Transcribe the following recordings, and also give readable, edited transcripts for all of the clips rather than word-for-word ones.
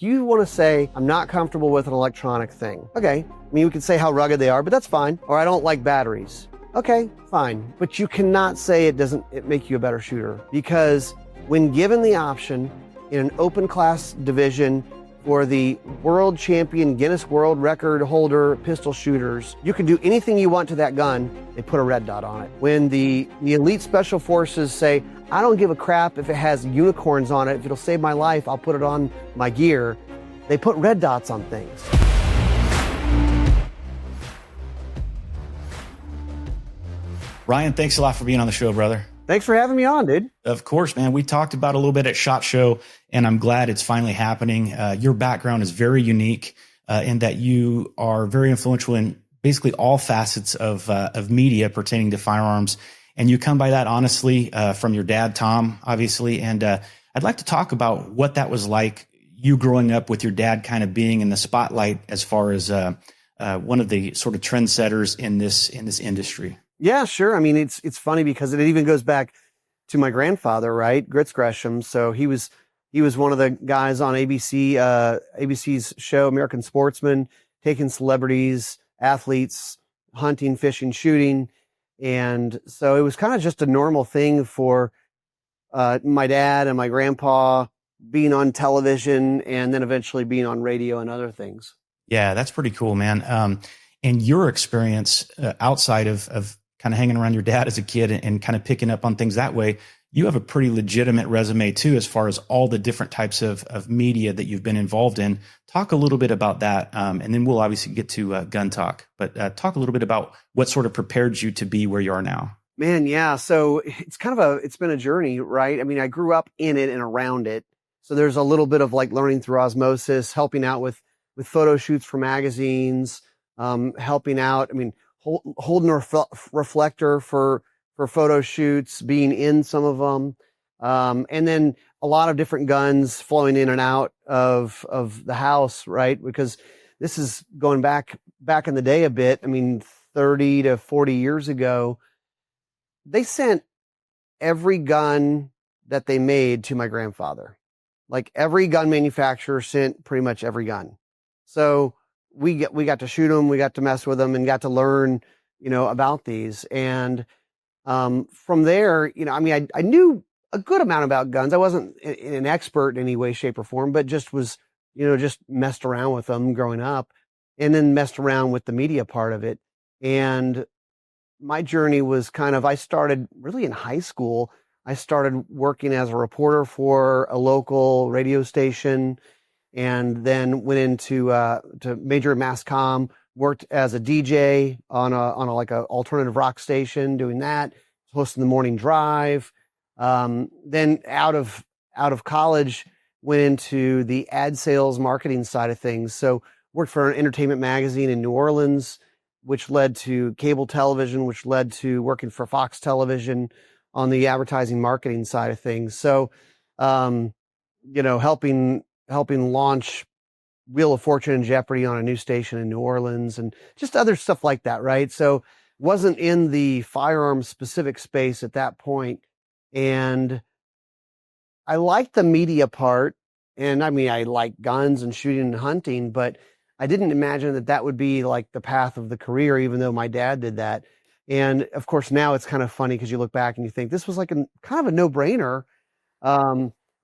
You want to say, I'm not comfortable with an electronic thing. Okay, I mean, you can say how rugged they are, but that's fine. Or I don't like batteries. Okay, fine. But you cannot say it make you a better shooter, because when given the option in an open class division for the world champion Guinness World Record holder pistol shooters, you can do anything you want to that gun. They put a red dot on it. When the elite special forces say, I don't give a crap if it has unicorns on it. If it'll save my life, I'll put it on my gear. They put red dots on things. Ryan, thanks a lot for being on the show, brother. Thanks for having me on, dude. Of course, man. We talked about a little bit at SHOT Show, and I'm glad it's finally happening. Your background is very unique in that you are very influential in basically all facets of media pertaining to firearms. And you come by that honestly from your dad, Tom, obviously. And I'd like to talk about what that was like, you growing up with your dad kind of being in the spotlight as far as one of the sort of trendsetters in this industry. Yeah, sure. I mean, it's funny because it even goes back to my grandfather, right? Gresham. So he was one of the guys on ABC's show, American Sportsman, taking celebrities, athletes, hunting, fishing, shooting. And so it was kind of just a normal thing for my dad and my grandpa being on television and then eventually being on radio and other things. Yeah, that's pretty cool, man. And your experience outside of kind of hanging around your dad as a kid and kind of picking up on things that way, you have a pretty legitimate resume too, as far as all the different types of media that you've been involved in. Talk a little bit about that. And then we'll obviously get to gun talk, but talk a little bit about what sort of prepared you to be where you are now. Man, yeah. So it's been a journey, right? I mean, I grew up in it and around it. So there's a little bit of like learning through osmosis, helping out with photo shoots for magazines, helping out. I mean, holding a reflector for photo shoots, being in some of them. And then a lot of different guns flowing in and out of the house, right? Because this is going back in the day a bit. I mean, 30 to 40 years ago, they sent every gun that they made to my grandfather. Like every gun manufacturer sent pretty much every gun. So we got to shoot them, we got to mess with them, and got to learn, about these. And from there, I mean, I knew a good amount about guns. I wasn't an expert in any way, shape, or form, but just was, just messed around with them growing up, and then messed around with the media part of it. And my journey was I started really in high school. I started working as a reporter for a local radio station, and then went into to major mass comm, worked as a DJ on a like a alternative rock station, doing that, hosting the morning drive. Then out of college, went into the ad sales marketing side of things. So worked for an entertainment magazine in New Orleans, which led to cable television, which led to working for Fox Television on the advertising marketing side of things. So, helping launch Wheel of Fortune and Jeopardy on a new station in New Orleans, and just other stuff like that, right? So wasn't in the firearms specific space at that point. And I liked the media part. And I mean, I like guns and shooting and hunting, but I didn't imagine that would be like the path of the career, even though my dad did that. And of course, now it's kind of funny because you look back and you think this was like kind of a no-brainer.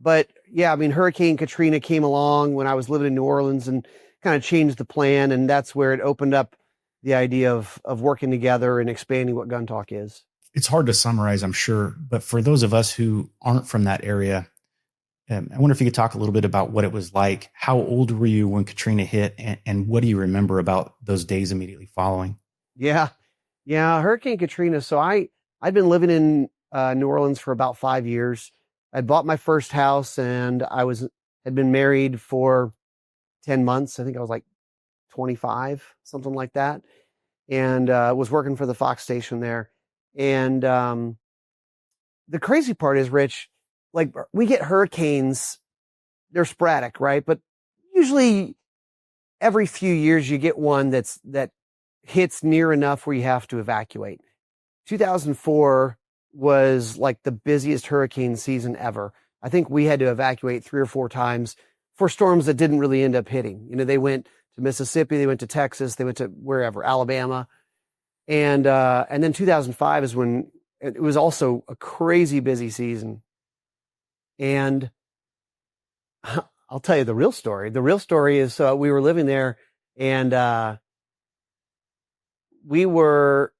But yeah, I mean, Hurricane Katrina came along when I was living in New Orleans and kind of changed the plan. And that's where it opened up the idea of working together and expanding what Gun Talk is. It's hard to summarize, I'm sure, but for those of us who aren't from that area, I wonder if you could talk a little bit about what it was like. How old were you when Katrina hit, and what do you remember about those days immediately following? Yeah, Hurricane Katrina. So I'd been living in New Orleans for about 5 years. I bought my first house, and had been married for 10 months. I think I was like 25, something like that, and was working for the Fox station there. And the crazy part is, Rich, like we get hurricanes, they're sporadic, right? But usually every few years you get one that hits near enough where you have to evacuate. 2004 was like the busiest hurricane season ever. I think we had to evacuate 3 or 4 times for storms that didn't really end up hitting. They went to Mississippi, they went to Texas, they went to wherever, Alabama. And then 2005 is when it was also a crazy busy season. And I'll tell you the real story. The real story is, we were living there, and we were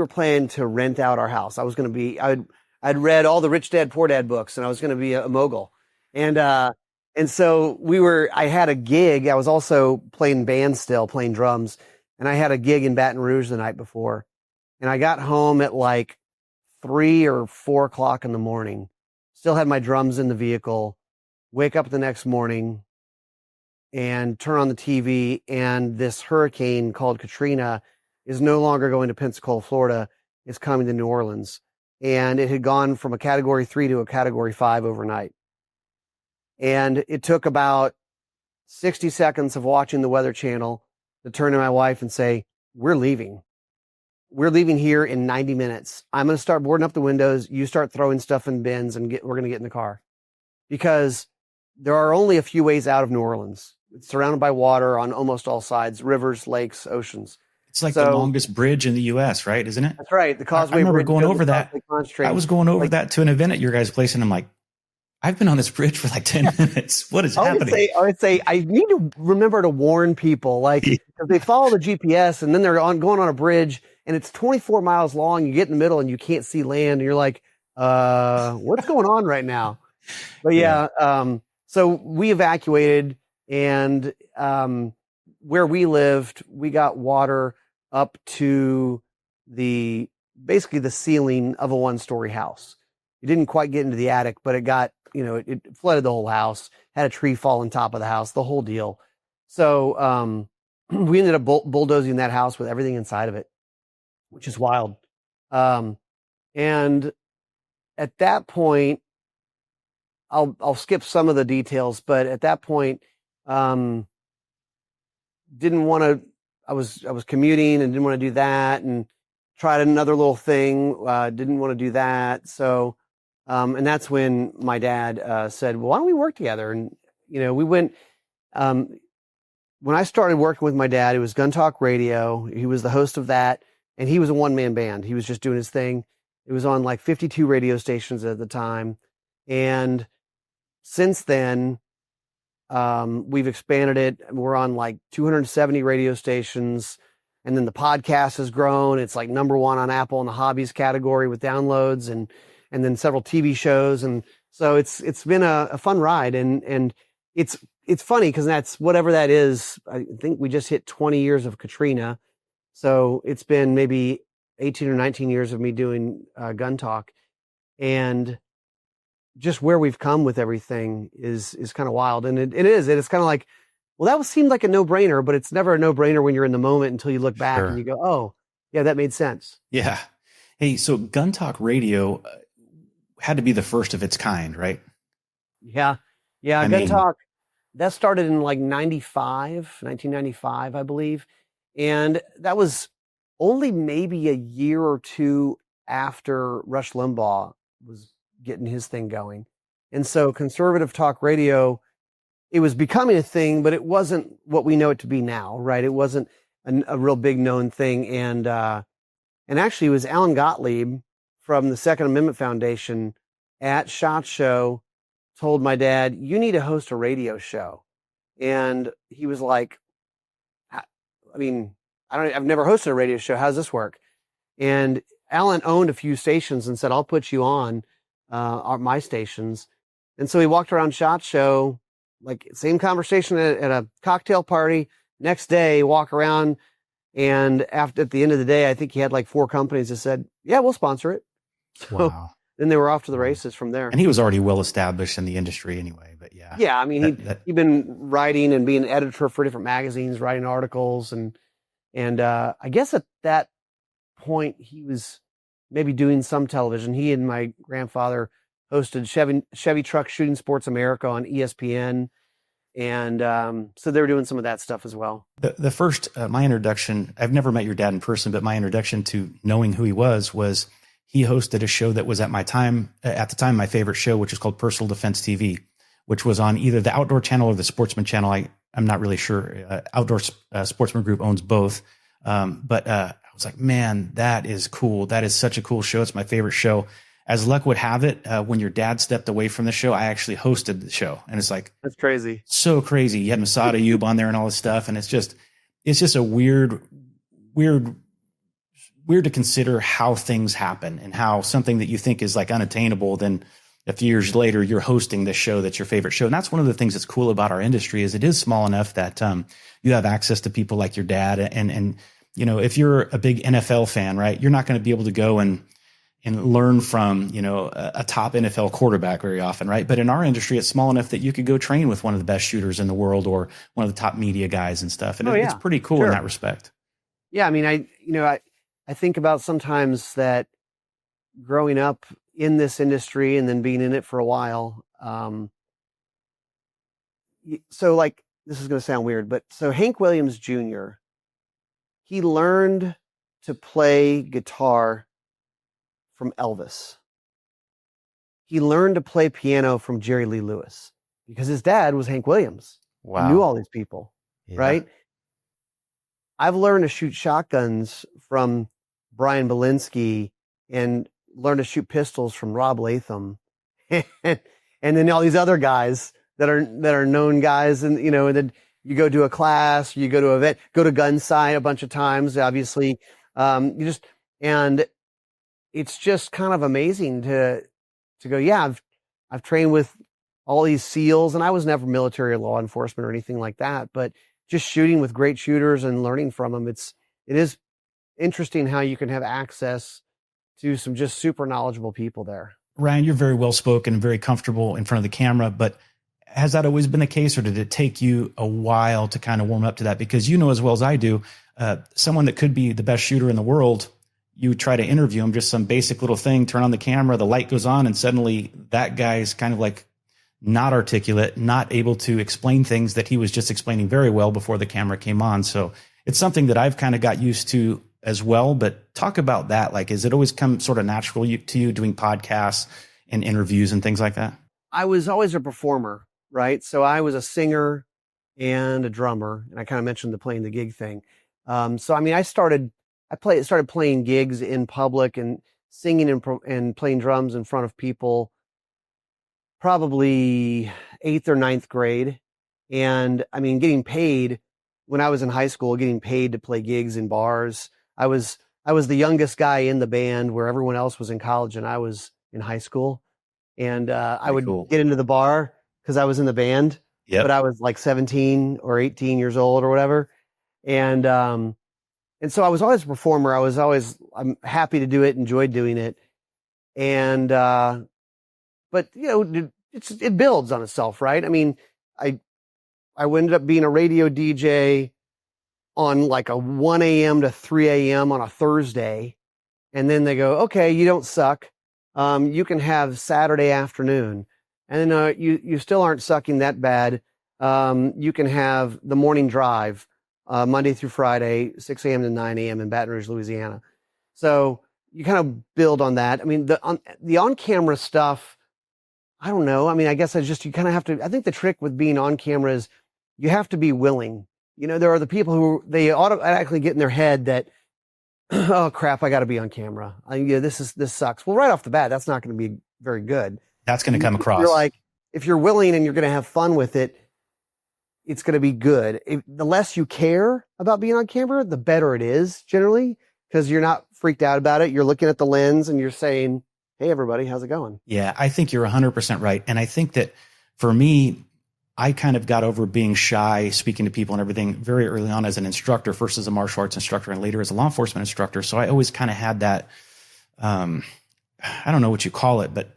planning to rent out our house. I'd read all the Rich Dad Poor Dad books, and I was going to be a mogul. And so I had a gig. I was also playing band still, playing drums. And I had a gig in Baton Rouge the night before. And I got home at like 3 or 4 o'clock in the morning. Still had my drums in the vehicle. Wake up the next morning and turn on the TV. And this hurricane called Katrina is no longer going to Pensacola, Florida. It's coming to New Orleans. And it had gone from a Category 3 to a Category 5 overnight. And it took about 60 seconds of watching the Weather Channel to turn to my wife and say, we're leaving. We're leaving here in 90 minutes. I'm going to start boarding up the windows. You start throwing stuff in bins, and we're going to get in the car. Because there are only a few ways out of New Orleans. It's surrounded by water on almost all sides, rivers, lakes, oceans. It's like the longest bridge in the U.S., right? Isn't it? That's right. The Causeway I remember Bridge going over that. I was going over that to an event at your guys' place, and I'm like, I've been on this bridge for like 10 minutes. What is happening? I would say I need to remember to warn people, like, because they follow the GPS and then they're going on a bridge and it's 24 miles long. You get in the middle and you can't see land. And you're like, what's going on right now? But so we evacuated, and where we lived, we got water up to basically the ceiling of a 1-story house. It didn't quite get into the attic, but it got, it flooded the whole house, had a tree fall on top of the house, the whole deal. So we ended up bulldozing that house with everything inside of it, which is wild. And at that point, I'll skip some of the details, but at that point, didn't want to, I was commuting and didn't want to do that, and tried another little thing, didn't want to do that. So, and that's when my dad said, well, why don't we work together? And, we went, when I started working with my dad, it was Gun Talk Radio. He was the host of that, and he was a one-man band. He was just doing his thing. It was on like 52 radio stations at the time. And since then, we've expanded it. We're on like 270 radio stations. And then the podcast has grown. It's like number 1 on Apple in the hobbies category with downloads, and then several TV shows. And so it's been a fun ride. And it's funny because that's whatever that is. I think we just hit 20 years of Katrina. So it's been maybe 18 or 19 years of me doing Gun Talk. And just where we've come with everything is kind of wild. And it's kind of like, well, that seemed like a no-brainer, but it's never a no-brainer when you're in the moment until you look back and you go, oh, yeah, that made sense. Yeah. Hey, so Gun Talk Radio had to be the first of its kind, right? Yeah. Gun Talk, that started in like 1995, I believe. And that was only maybe a year or two after Rush Limbaugh was getting his thing going. And so conservative talk radio, it was becoming a thing, but it wasn't what we know it to be now, right? It wasn't a real big known thing. And actually it was Alan Gottlieb from the Second Amendment Foundation at SHOT Show told my dad, you need to host a radio show. And he was like, I've never hosted a radio show. How does this work? And Alan owned a few stations and said, I'll put you on my stations. And so he walked around SHOT Show, like same conversation at a cocktail party. Next day, walk around, and at the end of the day, I think he had like 4 companies that said, yeah, we'll sponsor it. So then they were off to the races from there. And he was already well established in the industry anyway, but yeah. Yeah, I mean, he'd been writing and being an editor for different magazines, writing articles. And I guess at that point, he was maybe doing some television. He and my grandfather hosted Chevy Truck Shooting Sports America on ESPN. And so they were doing some of that stuff as well. The first, my introduction, I've never met your dad in person, but my introduction to knowing who he was he hosted a show that was at the time, my favorite show, which is called Personal Defense TV, which was on either the Outdoor Channel or the Sportsman Channel. I'm not really sure. Outdoor Sportsman Group owns both. But I was like, man, that is cool. That is such a cool show. It's my favorite show. As luck would have it, when your dad stepped away from the show, I actually hosted the show. And it's like, that's crazy. So crazy. You had Masada Ayub on there and all this stuff. And it's just a weird to consider how things happen and how something that you think is like unattainable, then a few years later, you're hosting this show that's your favorite show. And that's one of the things that's cool about our industry is it is small enough that you have access to people like your dad. And you know, if you're a big NFL fan, right, you're not going to be able to go and learn from, you know, a top NFL quarterback very often, right? But in our industry, it's small enough that you could go train with one of the best shooters in the world or one of the top media guys and stuff. And it's pretty cool in that respect. Yeah. I mean, I think about sometimes that growing up in this industry and then being in it for a while. So like, this is going to sound weird, but so Hank Williams Jr., he learned to play guitar from Elvis. He learned to play piano from Jerry Lee Lewis because his dad was Hank Williams. Wow. He knew all these people, right? I've learned to shoot shotguns from Brian Belinsky and learned to shoot pistols from Rob Latham. And then all these other guys that are known guys. And, you know, and then you go to a class, you go to an event, go to gun sight a bunch of times, obviously. And it's just kind of amazing to go, yeah, I've trained with all these SEALs, and I was never military or law enforcement or anything like that, but just shooting with great shooters and learning from them. It is interesting how you can have access to some just super knowledgeable people there. Ryan, you're very well spoken and very comfortable in front of the camera, but has that always been the case, or did it take you a while to kind of warm up to that? Because you know as well as I do, someone that could be the best shooter in the world, you try to interview him, just some basic little thing, turn on the camera, the light goes on, and suddenly that guy's kind of like not articulate, not able to explain things that he was just explaining very well before the camera came on. So it's something that I've kind of got used to as well. But talk about that. Like, has it always come sort of natural to you doing podcasts and interviews and things like that? I was always a performer, right? So I was a singer and a drummer, and I kind of mentioned the playing the gig thing. So I mean, I started playing gigs in public and singing and playing drums in front of people probably 8th or 9th grade. And I mean, getting paid when I was in high school, getting paid to play gigs in bars. I was the youngest guy in the band where everyone else was in college and I was in high school. And I would get into the bar because I was in the band, but I was like 17 or 18 years old or whatever. And so I was always a performer. I'm happy to do it, enjoyed doing it. And, but you know, it builds on itself, right? I mean, I ended up being a radio DJ on like a 1 a.m. to 3 a.m. on a Thursday. And then they go, okay, you don't suck. You can have Saturday afternoon. And then, you still aren't sucking that bad. You can have the morning drive, Monday through Friday, 6 a.m. to 9 a.m. in Baton Rouge, Louisiana. So you kind of build on that. I mean, the on-camera stuff, I don't know. I mean, I guess you kind of have to, I think the trick with being on camera is you have to be willing. You know, there are the people who they automatically get in their head that, oh crap, I got to be on camera. This sucks. Well, right off the bat, that's not going to be very good. That's going to come across. You're like, if you're willing and you're going to have fun with it, it's going to be good. The less you care about being on camera, the better it is generally, because you're not freaked out about it. You're looking at the lens and you're saying, hey, everybody, how's it going? Yeah, I think you're 100% right. And I think that for me, I kind of got over being shy, speaking to people and everything very early on as an instructor, first as a martial arts instructor and later as a law enforcement instructor. So I always kind of had that, I don't know what you call it, but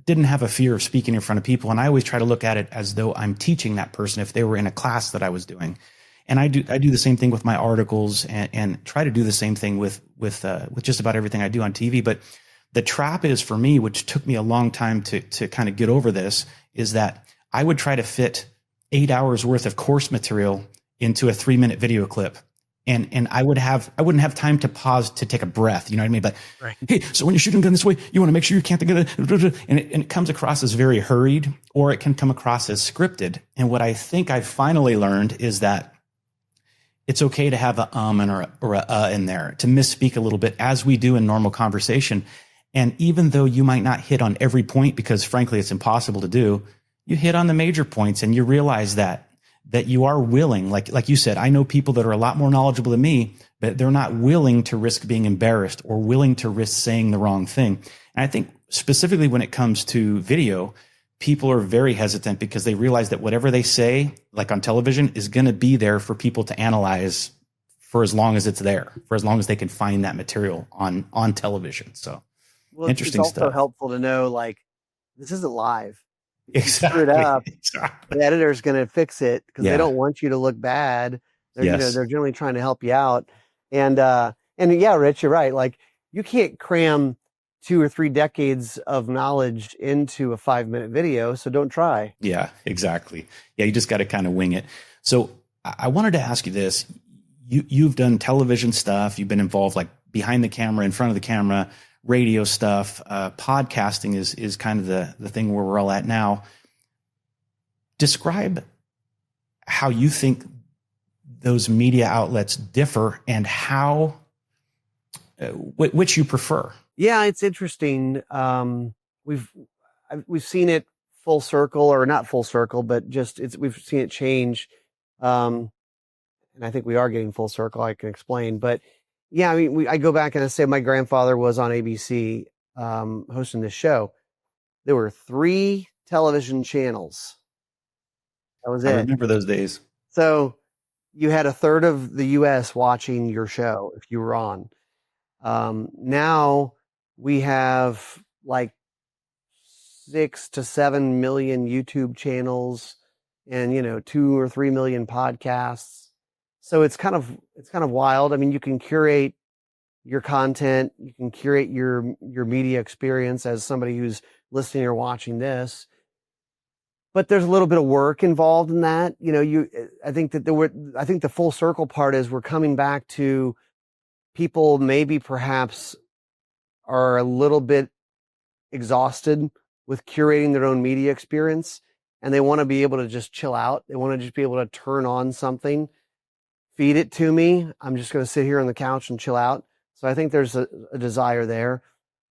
didn't have a fear of speaking in front of people. And I always try to look at it as though I'm teaching that person if they were in a class that I was doing. And I do the same thing with my articles and try to do the same thing with just about everything I do on TV. But the trap is for me, which took me a long time to kind of get over this, is that I would try to fit 8 hours worth of course material into a 3-minute video clip. And I wouldn't have time to pause to take a breath. You know what I mean? But Right. hey, so when you're shooting a gun this way, you want to make sure you can't think of it. And it comes across as very hurried, or it can come across as scripted. And what I think I've finally learned is that it's okay to have or a in there, to misspeak a little bit, as we do in normal conversation. And even though you might not hit on every point, because frankly, it's impossible to do, you hit on the major points and you realize that you are willing, like you said, I know people that are a lot more knowledgeable than me, but they're not willing to risk being embarrassed or willing to risk saying the wrong thing. And I think specifically when it comes to video, people are very hesitant because they realize that whatever they say, like on television, is going to be there for people to analyze for as long as it's there, for as long as they can find that material on television. So interesting it's also stuff. helpful to know, like, this isn't live. Exactly. Screw it up. Exactly. The editor's going to fix it because Yeah. they don't want you to look bad. They're, Yes. they're generally trying to help you out. And yeah, Rich, you're right. Like, you can't cram 2 or 3 decades of knowledge into a 5-minute video. So don't try. Yeah, exactly. Yeah. You just got to kind of wing it. So I wanted to ask you this. You've done television stuff. You've been involved like behind the camera, in front of the camera, radio stuff. Podcasting is kind of the thing where we're all at now. Describe how you think those media outlets differ and how, which you prefer. Yeah, it's interesting. We've seen it full circle, or not full circle, but just we've seen it change. And I think we are getting full circle. I can explain, but yeah, I mean, I go back and I say my grandfather was on ABC hosting this show. There were 3 television channels. That was it. I remember those days. So you had a third of the U.S. watching your show if you were on. Now we have like 6 to 7 million YouTube channels and 2 or 3 million podcasts. So it's kind of wild. I mean, you can curate your content, you can curate your media experience as somebody who's listening or watching this. But there's a little bit of work involved in that. I think the full circle part is we're coming back to people maybe perhaps are a little bit exhausted with curating their own media experience, and they want to be able to just chill out. They want to just be able to turn on something, feed it to me. I'm just going to sit here on the couch and chill out. So I think there's a desire there.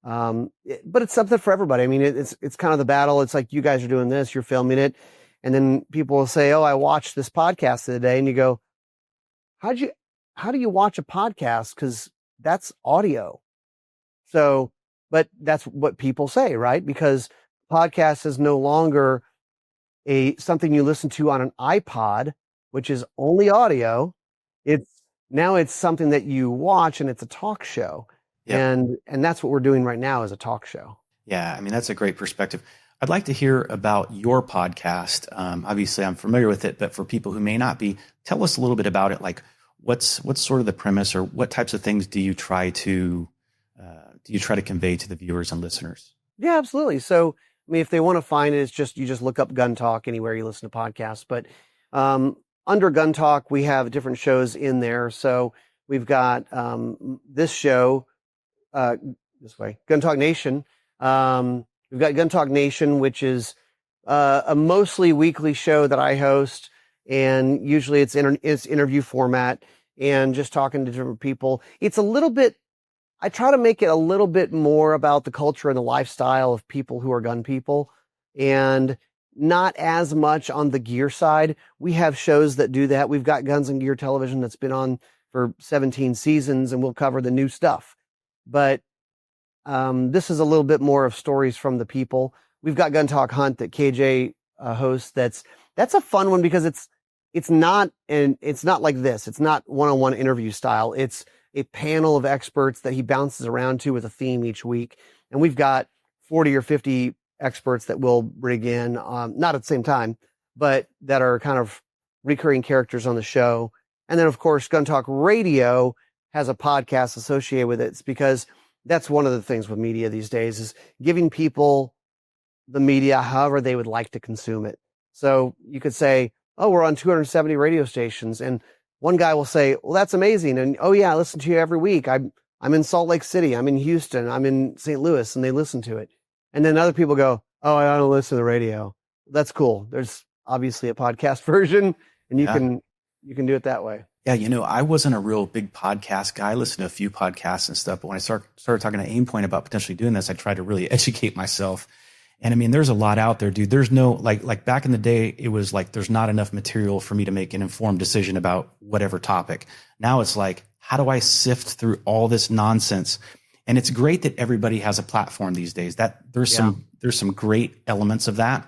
But it's something for everybody. I mean, it's kind of the battle. It's like, you guys are doing this, you're filming it. And then people will say, oh, I watched this podcast the other day. And you go, how do you watch a podcast? Cause that's audio. So, but that's what people say, right? Because podcast is no longer something you listen to on an iPod, which is only audio. It's something that you watch, and it's a talk show. Yep. And that's what we're doing right now, is a talk show. Yeah. I mean, that's a great perspective. I'd like to hear about your podcast. Obviously I'm familiar with it, but for people who may not be, tell us a little bit about it. Like what's sort of the premise, or what types of things do you try to convey to the viewers and listeners? Yeah, absolutely. So, I mean, if they want to find it, you just look up Gun Talk anywhere you listen to podcasts. But under Gun Talk, we have different shows in there. So we've got this show, this way, Gun Talk Nation. We've got Gun Talk Nation, which is a mostly weekly show that I host, and usually it's interview format and just talking to different people. I try to make it a little bit more about the culture and the lifestyle of people who are gun people, and not as much on the gear side. We have shows that do that. We've got Guns and Gear Television that's been on for 17 seasons, and we'll cover the new stuff. But this is a little bit more of stories from the people. We've got Gun Talk Hunt that KJ hosts. That's a fun one because it's not like this. It's not one-on-one interview style. It's a panel of experts that he bounces around to with a theme each week. And we've got 40 or 50 experts that we'll bring in, not at the same time, but that are kind of recurring characters on the show. And then, of course, Gun Talk Radio has a podcast associated with it. It's because that's one of the things with media these days, is giving people the media however they would like to consume it. So you could say, oh, we're on 270 radio stations, and one guy will say, well, that's amazing. And oh yeah, I listen to you every week. I'm in Salt Lake City. I'm in Houston. I'm in St. Louis, and they listen to it. And then other people go, oh, I don't listen to the radio. That's cool. There's obviously a podcast version, and you can do it that way. Yeah, I wasn't a real big podcast guy. I listened to a few podcasts and stuff, but when I started talking to Aimpoint about potentially doing this, I tried to really educate myself. And I mean, there's a lot out there, dude. There's no, like back in the day, it was like, there's not enough material for me to make an informed decision about whatever topic. Now it's like, how do I sift through all this nonsense? And it's great that everybody has a platform these days. That there's some great elements of that.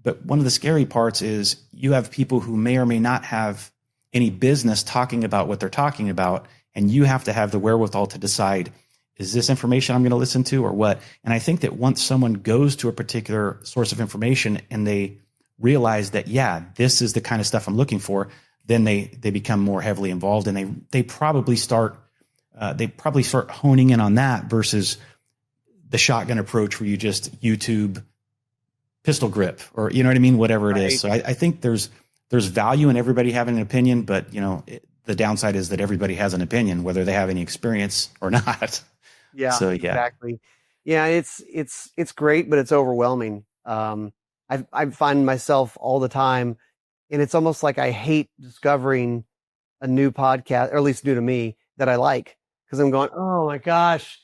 But one of the scary parts is you have people who may or may not have any business talking about what they're talking about. And you have to have the wherewithal to decide, is this information I'm going to listen to or what? And I think that once someone goes to a particular source of information and they realize that, yeah, this is the kind of stuff I'm looking for, then they become more heavily involved, and they probably start honing in on that versus the shotgun approach where you just YouTube pistol grip, or you know what I mean, whatever it is. So I think there's value in everybody having an opinion, but the downside is that everybody has an opinion, whether they have any experience or not. Yeah, so, exactly. Yeah, it's great, but it's overwhelming. I find myself all the time, and it's almost like I hate discovering a new podcast, or at least new to me, that I like, because I'm going, oh my gosh,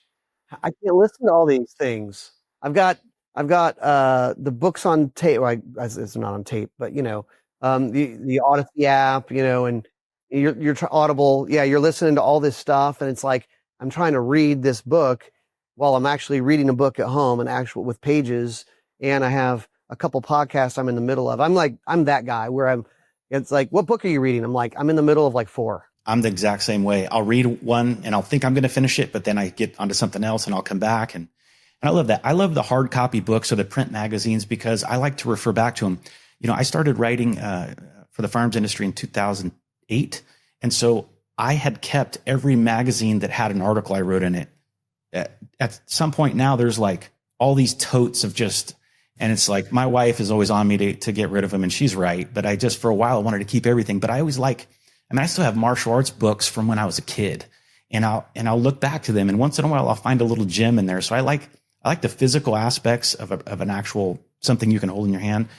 I can't listen to all these things. I've got the books on tape. Well, it's not on tape, but the Odyssey app, and you're Audible. Yeah, you're listening to all this stuff, and it's like I'm trying to read this book while I'm actually reading a book at home, with pages, and I have a couple podcasts I'm in the middle of. I'm that guy where it's like, what book are you reading? I'm in the middle of like 4. I'm the exact same way. I'll read one and I'll think I'm going to finish it, but then I get onto something else and I'll come back. And I love that. I love the hard copy books or the print magazines because I like to refer back to them. I started writing for the firearms industry in 2008. And so I had kept every magazine that had an article I wrote in it. At some point now, there's like all these totes of and it's like my wife is always on me to get rid of them, and she's right. But I just, for a while, I wanted to keep everything. But I always I still have martial arts books from when I was a kid, and I'll look back to them, and once in a while I'll find a little gem in there. So I like the physical aspects of an actual something you can hold in your hand.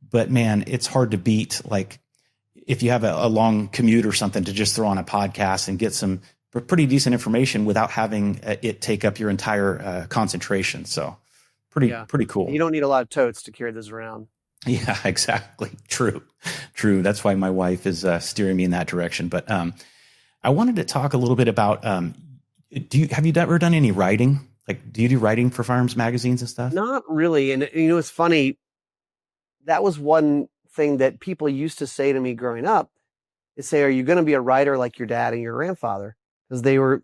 But man, it's hard to beat, like if you have a long commute or something, to just throw on a podcast and get some pretty decent information without having it take up your entire concentration. So pretty cool. You don't need a lot of totes to carry this around. Yeah, exactly. True. That's why my wife is steering me in that direction. But I wanted to talk a little bit about, have you ever done any writing? Like, do you do writing for firearms magazines and stuff? Not really. And it's funny. That was one thing that people used to say to me growing up, is say, are you going to be a writer like your dad and your grandfather? Because they were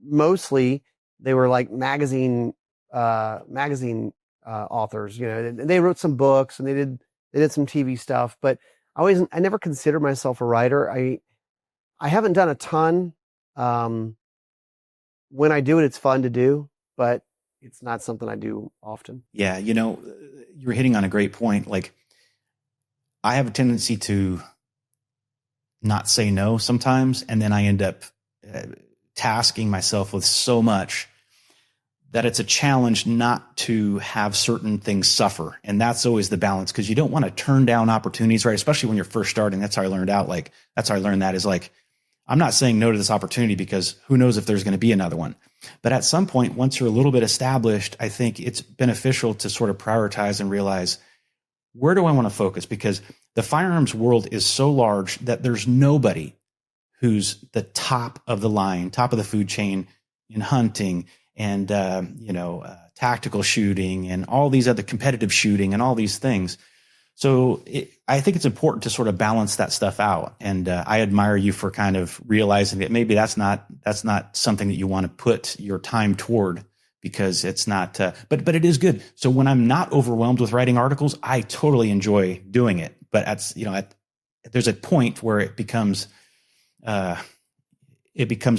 mostly like magazine authors. They wrote some books and they did some TV stuff, but I never considered myself a writer. I haven't done a ton. When I do it, it's fun to do, but it's not something I do often. Yeah. You're hitting on a great point. Like, I have a tendency to not say no sometimes. And then I end up tasking myself with so much that it's a challenge not to have certain things suffer. And that's always the balance, because you don't want to turn down opportunities, right? Especially when you're first starting. That's how I learned that is like, I'm not saying no to this opportunity because who knows if there's going to be another one. But at some point, once you're a little bit established, I think it's beneficial to sort of prioritize and realize, where do I want to focus? Because the firearms world is so large that there's nobody who's the top of the line, top of the food chain in hunting and, tactical shooting and all these other competitive shooting and all these things. So I think it's important to sort of balance that stuff out. And I admire you for kind of realizing that maybe that's not something that you want to put your time toward, because it's not, but it is good. So when I'm not overwhelmed with writing articles, I totally enjoy doing it. But there's a point where it becomes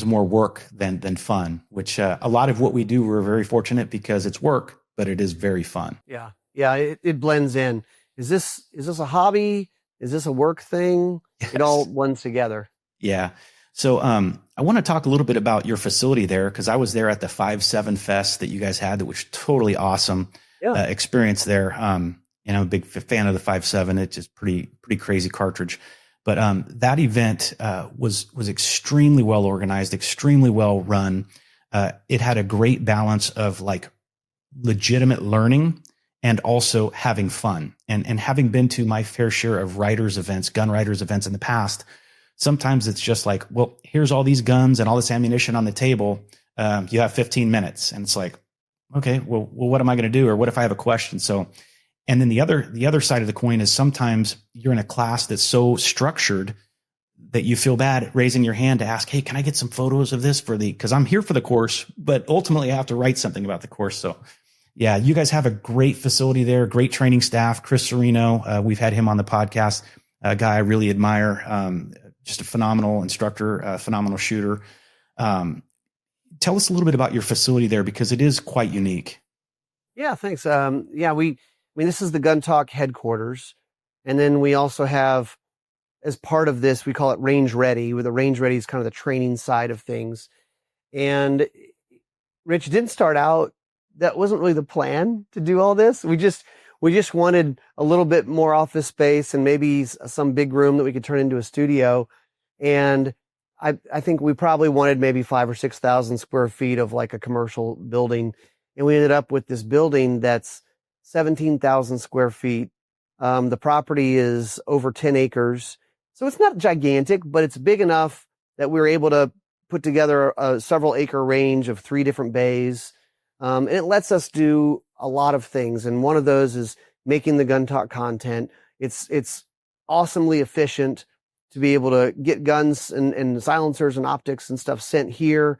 more work than fun, which a lot of what we do, we're very fortunate because it's work, but it is very fun. Yeah. Yeah. It blends in. Is this a hobby? Is this a work thing? Yes. It all blends together. Yeah. So I want to talk a little bit about your facility there, because I was there at the 5.7 Fest that you guys had, that was totally awesome Yeah. experience there. And I'm a big fan of the 5.7. It's just pretty crazy cartridge. But that event was extremely well organized, extremely well run. It had a great balance of like legitimate learning and also having fun. And having been to my fair share of writers events, gun writers events in the past, sometimes it's just like, well, here's all these guns and all this ammunition on the table. You have 15 minutes. And it's like, okay, well, what am I going to do? Or what if I have a question? So, and then the other side of the coin is sometimes you're in a class that's so structured that you feel bad raising your hand to ask, hey, can I get some photos of this because I'm here for the course, but ultimately I have to write something about the course. So yeah, you guys have a great facility there, great training staff. Chris Serino, we've had him on the podcast, a guy I really admire, just a phenomenal instructor, a phenomenal shooter. Tell us a little bit about your facility there, because it is quite unique. Yeah, thanks. This is the Gun Talk headquarters. And then we also have, as part of this, we call it Range Ready, where the Range Ready is kind of the training side of things. And Rich, didn't start out, that wasn't really the plan to do all this. We just wanted a little bit more office space and maybe some big room that we could turn into a studio. And I think we probably wanted maybe 5,000 or 6,000 square feet of like a commercial building. And we ended up with this building that's 17,000 square feet. The property is over 10 acres. So it's not gigantic, but it's big enough that we were able to put together a several acre range of 3 different bays. And it lets us do a lot of things. And one of those is making the Gun Talk content. It's awesomely efficient to be able to get guns and silencers and optics and stuff sent here.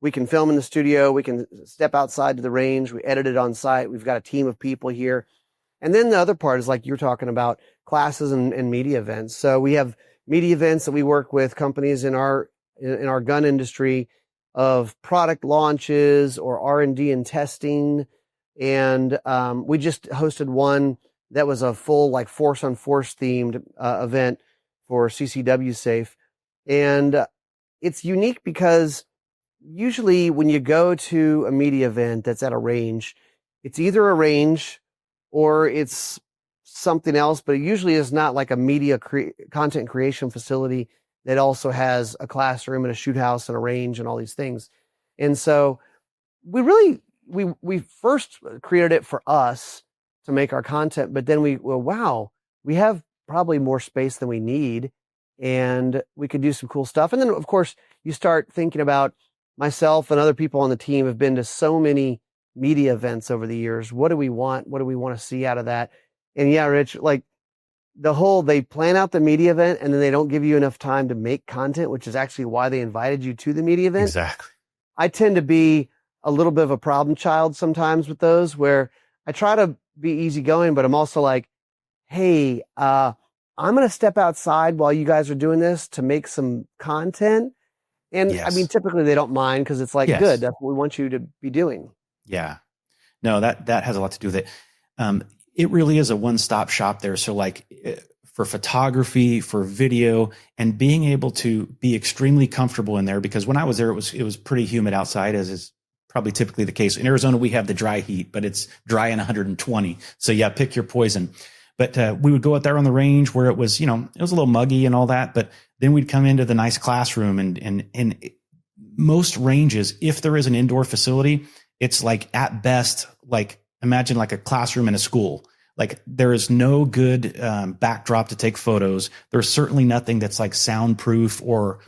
We can film in the studio. We can step outside to the range. We edit it on site. We've got a team of people here. And then the other part is like you're talking about, classes and media events. So we have media events that we work with companies in our gun industry of product launches or R&D and testing. And we just hosted one that was a full like force on force themed event for CCW Safe. And it's unique because usually when you go to a media event that's at a range, it's either a range or it's something else, but it usually is not like a media content creation facility that also has a classroom and a shoot house and a range and all these things. And so we first created it for us to make our content, but then we have probably more space than we need and we could do some cool stuff. And then of course you start thinking about, myself and other people on the team have been to so many media events over the years. What do we want? What do we want to see out of that? And yeah, Rich, like they plan out the media event and then they don't give you enough time to make content, which is actually why they invited you to the media event. Exactly. I tend to be a little bit of a problem child sometimes with those, where I try to be easygoing, but I'm also like, hey, I'm going to step outside while you guys are doing this to make some content. And yes. I mean, typically they don't mind because it's like, yes, good, that's what we want you to be doing. Yeah. No, that has a lot to do with it. It really is a one-stop shop there. So like for photography, for video, and being able to be extremely comfortable in there, because when I was there, it was pretty humid outside, as is probably typically the case. In Arizona, we have the dry heat, but it's dry in 120. So yeah, pick your poison. But we would go out there on the range where it was, it was a little muggy and all that. But then we'd come into the nice classroom and most ranges, if there is an indoor facility, it's like at best, like imagine like a classroom in a school. Like there is no good backdrop to take photos. There's certainly nothing that's like soundproof or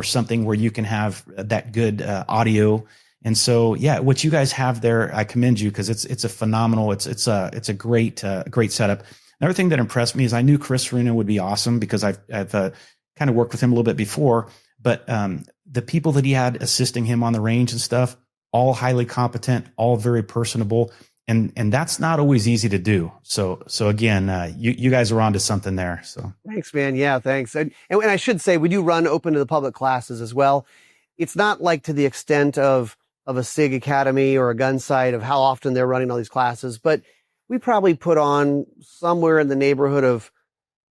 something where you can have that good audio. And so, yeah, what you guys have there, I commend you, because it's a phenomenal, it's a great setup. Another thing that impressed me is I knew Chris Serino would be awesome because I've kind of worked with him a little bit before, but the people that he had assisting him on the range and stuff, all highly competent, all very personable. And that's not always easy to do. So again, you guys are onto something there. So thanks, man. Yeah, thanks. And I should say we do run open to the public classes as well. It's not like to the extent of a SIG Academy or a gun site of how often they're running all these classes, but we probably put on somewhere in the neighborhood of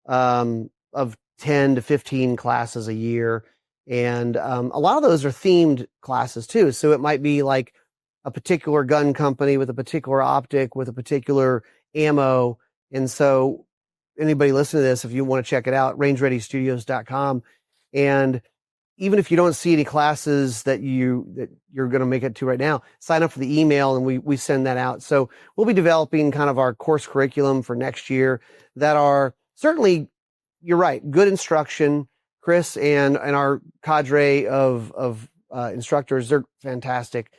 10 to 15 classes a year. And a lot of those are themed classes too. So it might be like a particular gun company with a particular optic with a particular ammo. And so anybody listening to this, if you want to check it out, rangereadystudios.com. And even if you don't see any classes that you're going to make it to right now, sign up for the email and we send that out. So we'll be developing kind of our course curriculum for next year that are certainly, you're right, good instruction. Chris and our cadre of instructors, they're fantastic,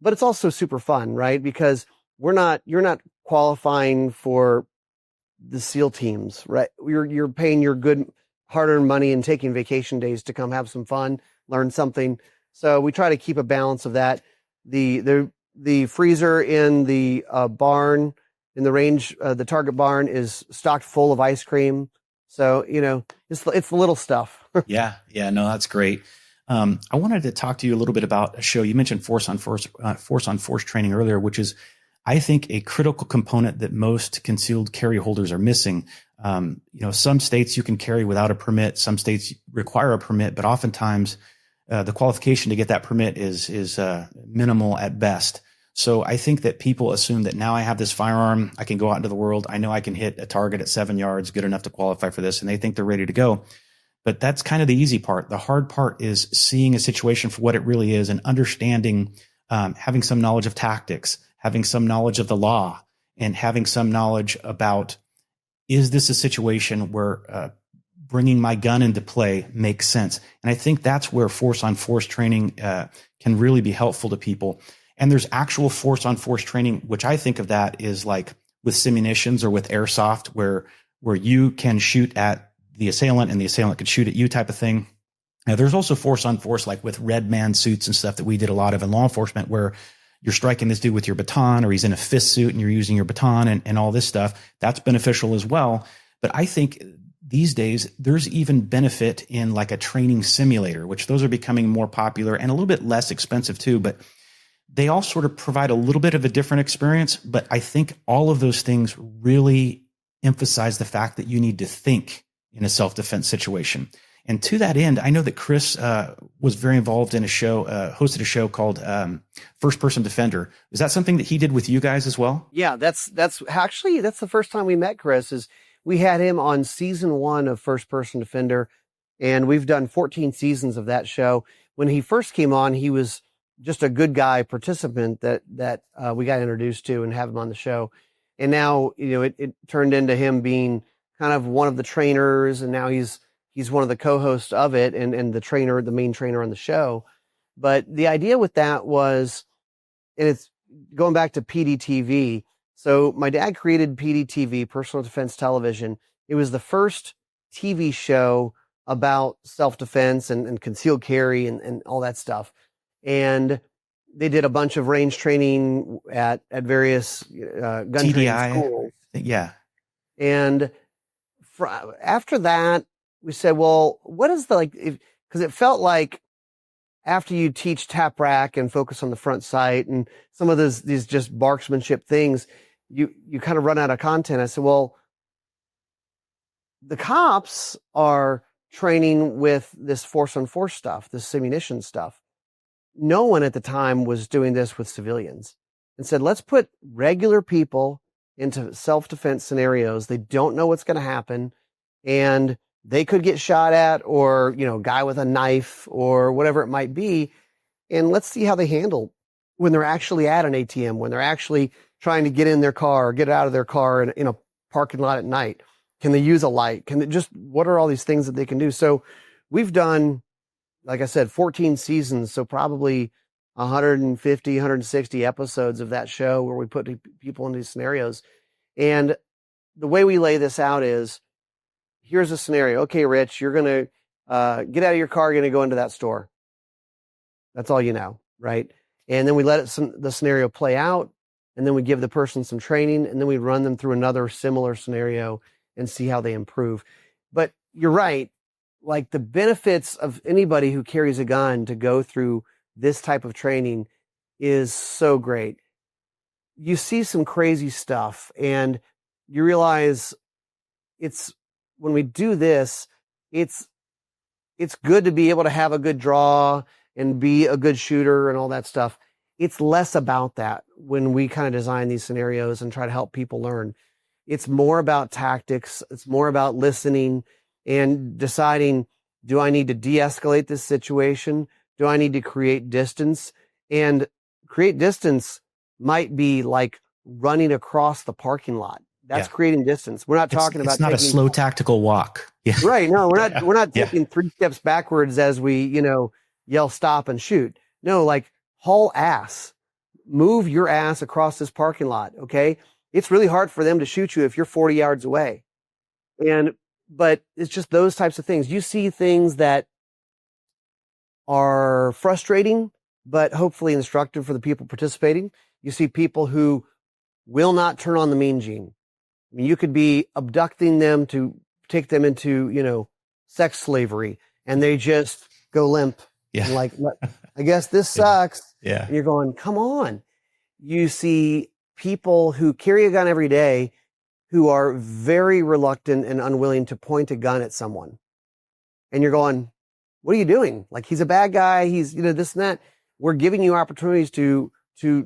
but it's also super fun, right? Because you're not qualifying for the SEAL teams, right? You're paying your good hard-earned money and taking vacation days to come have some fun, learn something. So we try to keep a balance of that. The freezer in the barn, in the range, the target barn is stocked full of ice cream. So, it's the little stuff. Yeah. No, that's great. I wanted to talk to you a little bit about a show. You mentioned force on force training earlier, which is, I think, a critical component that most concealed carry holders are missing. Some states you can carry without a permit. Some states require a permit, but oftentimes the qualification to get that permit is minimal at best. So I think that people assume that now I have this firearm, I can go out into the world. I know I can hit a target at 7 yards, good enough to qualify for this, and they think they're ready to go. But that's kind of the easy part. The hard part is seeing a situation for what it really is and understanding, having some knowledge of tactics, having some knowledge of the law, and having some knowledge about, is this a situation where bringing my gun into play makes sense? And I think that's where force on force training can really be helpful to people. And there's actual force on force training, which I think of that is like with simunitions or with airsoft, where you can shoot at the assailant and the assailant can shoot at you type of thing. Now, there's also force on force, like with red man suits and stuff that we did a lot of in law enforcement, where you're striking this dude with your baton, or he's in a fist suit and you're using your baton and all this stuff. That's beneficial as well. But I think these days there's even benefit in like a training simulator, which those are becoming more popular and a little bit less expensive too. But they all sort of provide a little bit of a different experience. But I think all of those things really emphasize the fact that you need to think in a self-defense situation. And to that end, I know that Chris was very involved in a show, hosted a show called First Person Defender. Is that something that he did with you guys as well? Yeah, that's the first time we met Chris. Is we had him on season 1 of First Person Defender, and we've done 14 seasons of that show. When he first came on, he was just a good guy participant that we got introduced to and have him on the show. And now, it turned into him being kind of one of the trainers, and now he's one of the co-hosts of it and the main trainer on the show. But the idea with that was, and it's going back to PDTV. So my dad created PDTV, Personal Defense Television. It was the first TV show about self-defense and concealed carry and all that stuff. And they did a bunch of range training at various gun training schools. Yeah. And after that, we said, well, what is because it felt like after you teach tap rack and focus on the front sight and some of these just marksmanship things, you kind of run out of content. I said, well, the cops are training with this force on force stuff, this simunition stuff. No one at the time was doing this with civilians, and said, let's put regular people into self-defense scenarios. They don't know what's going to happen, and they could get shot at, or, guy with a knife or whatever it might be. And let's see how they handle when they're actually at an ATM, when they're actually trying to get in their car or get out of their car in a parking lot at night. Can they use a light? What are all these things that they can do? So we've done, like I said, 14 seasons. So probably 150, 160 episodes of that show where we put people in these scenarios. And the way we lay this out is, here's a scenario. Okay, Rich, you're going to get out of your car, you're going to go into that store. That's all you know, right? And then we let the scenario play out, and then we give the person some training, and then we run them through another similar scenario and see how they improve. But you're right. Like, the benefits of anybody who carries a gun to go through this type of training is so great. You see some crazy stuff, and you realize when we do this, it's it's good to be able to have a good draw and be a good shooter and all that stuff. It's less about that when we kind of design these scenarios and try to help people learn. It's more about tactics. It's more about listening and deciding, do I need to de-escalate this situation? Do I need to create distance? And create distance might be like running across the parking lot. That's creating distance. We're not talking about. It's not a slow tactical walk. Yeah. Right. No, we're not taking 3 steps backwards as we, yell stop and shoot. No, like haul ass, move your ass across this parking lot. Okay. It's really hard for them to shoot you if you're 40 yards away. But it's just those types of things. You see things that are frustrating, but hopefully instructive for the people participating. You see people who will not turn on the mean gene. I mean, you could be abducting them to take them into, sex slavery, and they just go limp. Yeah. And like, I guess this sucks. Yeah. And you're going, come on. You see people who carry a gun every day who are very reluctant and unwilling to point a gun at someone. And you're going, what are you doing? Like, he's a bad guy. He's, this and that. We're giving you opportunities to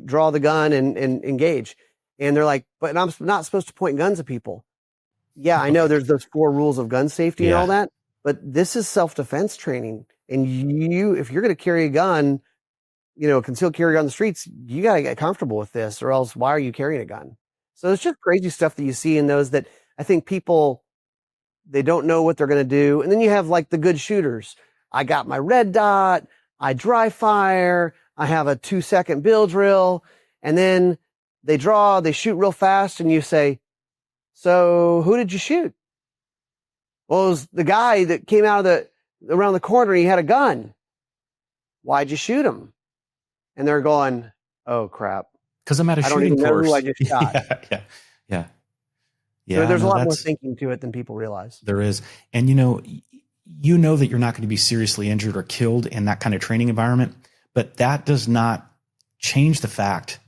draw the gun and engage. And they're like, but I'm not supposed to point guns at people. Yeah, I know there's those 4 rules of gun safety and all that, but this is self-defense training. And if you're going to carry a gun, concealed carry on the streets, you got to get comfortable with this, or else why are you carrying a gun? So it's just crazy stuff that you see in those that I think people, they don't know what they're going to do. And then you have like the good shooters. I got my red dot, I dry fire, I have a 2-second bill drill, and then they draw, they shoot real fast, and you say, so who did you shoot? Well, it was the guy that came out of around the corner, and he had a gun. Why'd you shoot him? And they're going, oh crap. Because I'm at a shooting course. I don't even know who I just shot. Yeah. So there's a lot more thinking to it than people realize. There is. And you know that you're not going to be seriously injured or killed in that kind of training environment, but that does not change the fact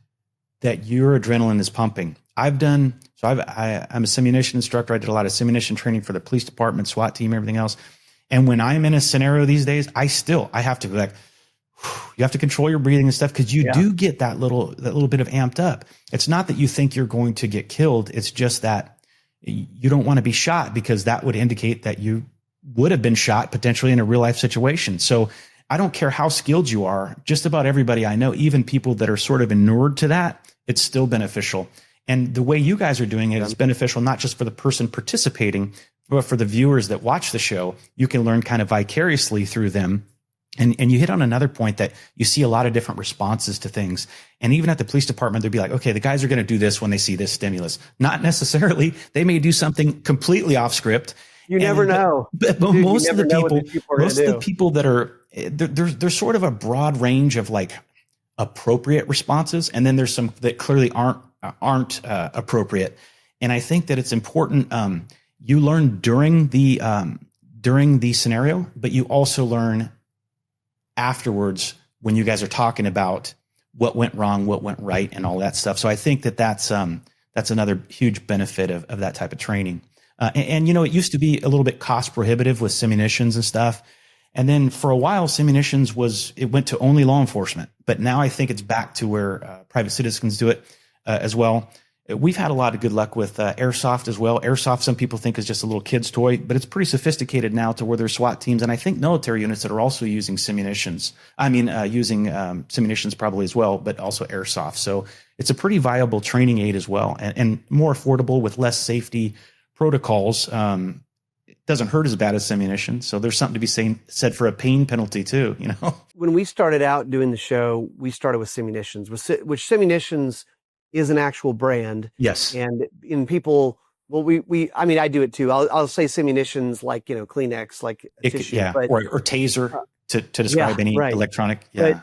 that your adrenaline is pumping. I'm a simunition instructor. I did a lot of simunition training for the police department, SWAT team, everything else. And when I'm in a scenario these days, I have to be like, you have to control your breathing and stuff, because you do get that little bit of amped up. It's not that you think you're going to get killed. It's just that you don't want to be shot, because that would indicate that you would have been shot potentially in a real life situation. So I don't care how skilled you are. Just about everybody I know, even people that are sort of inured to that, it's still beneficial. And the way you guys are doing it is beneficial, not just for the person participating, but for the viewers that watch the show. You can learn kind of vicariously through them. And you hit on another point that you see a lot of different responses to things. And even at the police department, they'll be like, okay, the guys are going to do this when they see this stimulus. Not necessarily. They may do something completely off script. You never know. But most of the people that are, there's sort of a broad range of like appropriate responses. And then there's some that clearly aren't appropriate. And I think that it's important. You learn during the scenario, but you also learn afterwards when you guys are talking about what went wrong, what went right, and all that stuff. So I think that's another huge benefit of that type of training. And it used to be a little bit cost prohibitive with simunitions and stuff. And then for a while, simunitions went to only law enforcement. But now I think it's back to where private citizens do it as well. We've had a lot of good luck with airsoft as well. Airsoft, some people think, is just a little kid's toy, but it's pretty sophisticated now to where there's SWAT teams, and I think military units that are also using simunitions. Using simunitions probably as well, but also airsoft. So it's a pretty viable training aid as well, and more affordable with less safety protocols. It doesn't hurt as bad as simunition. So there's something to be said for a pain penalty too. When we started out doing the show, we started with simunitions, which simunitions is an actual brand. Yes. And in people, well, I do it too. I'll say simunitions like, Kleenex, like tissue. Yeah. But, or taser to describe any electronic. Yeah.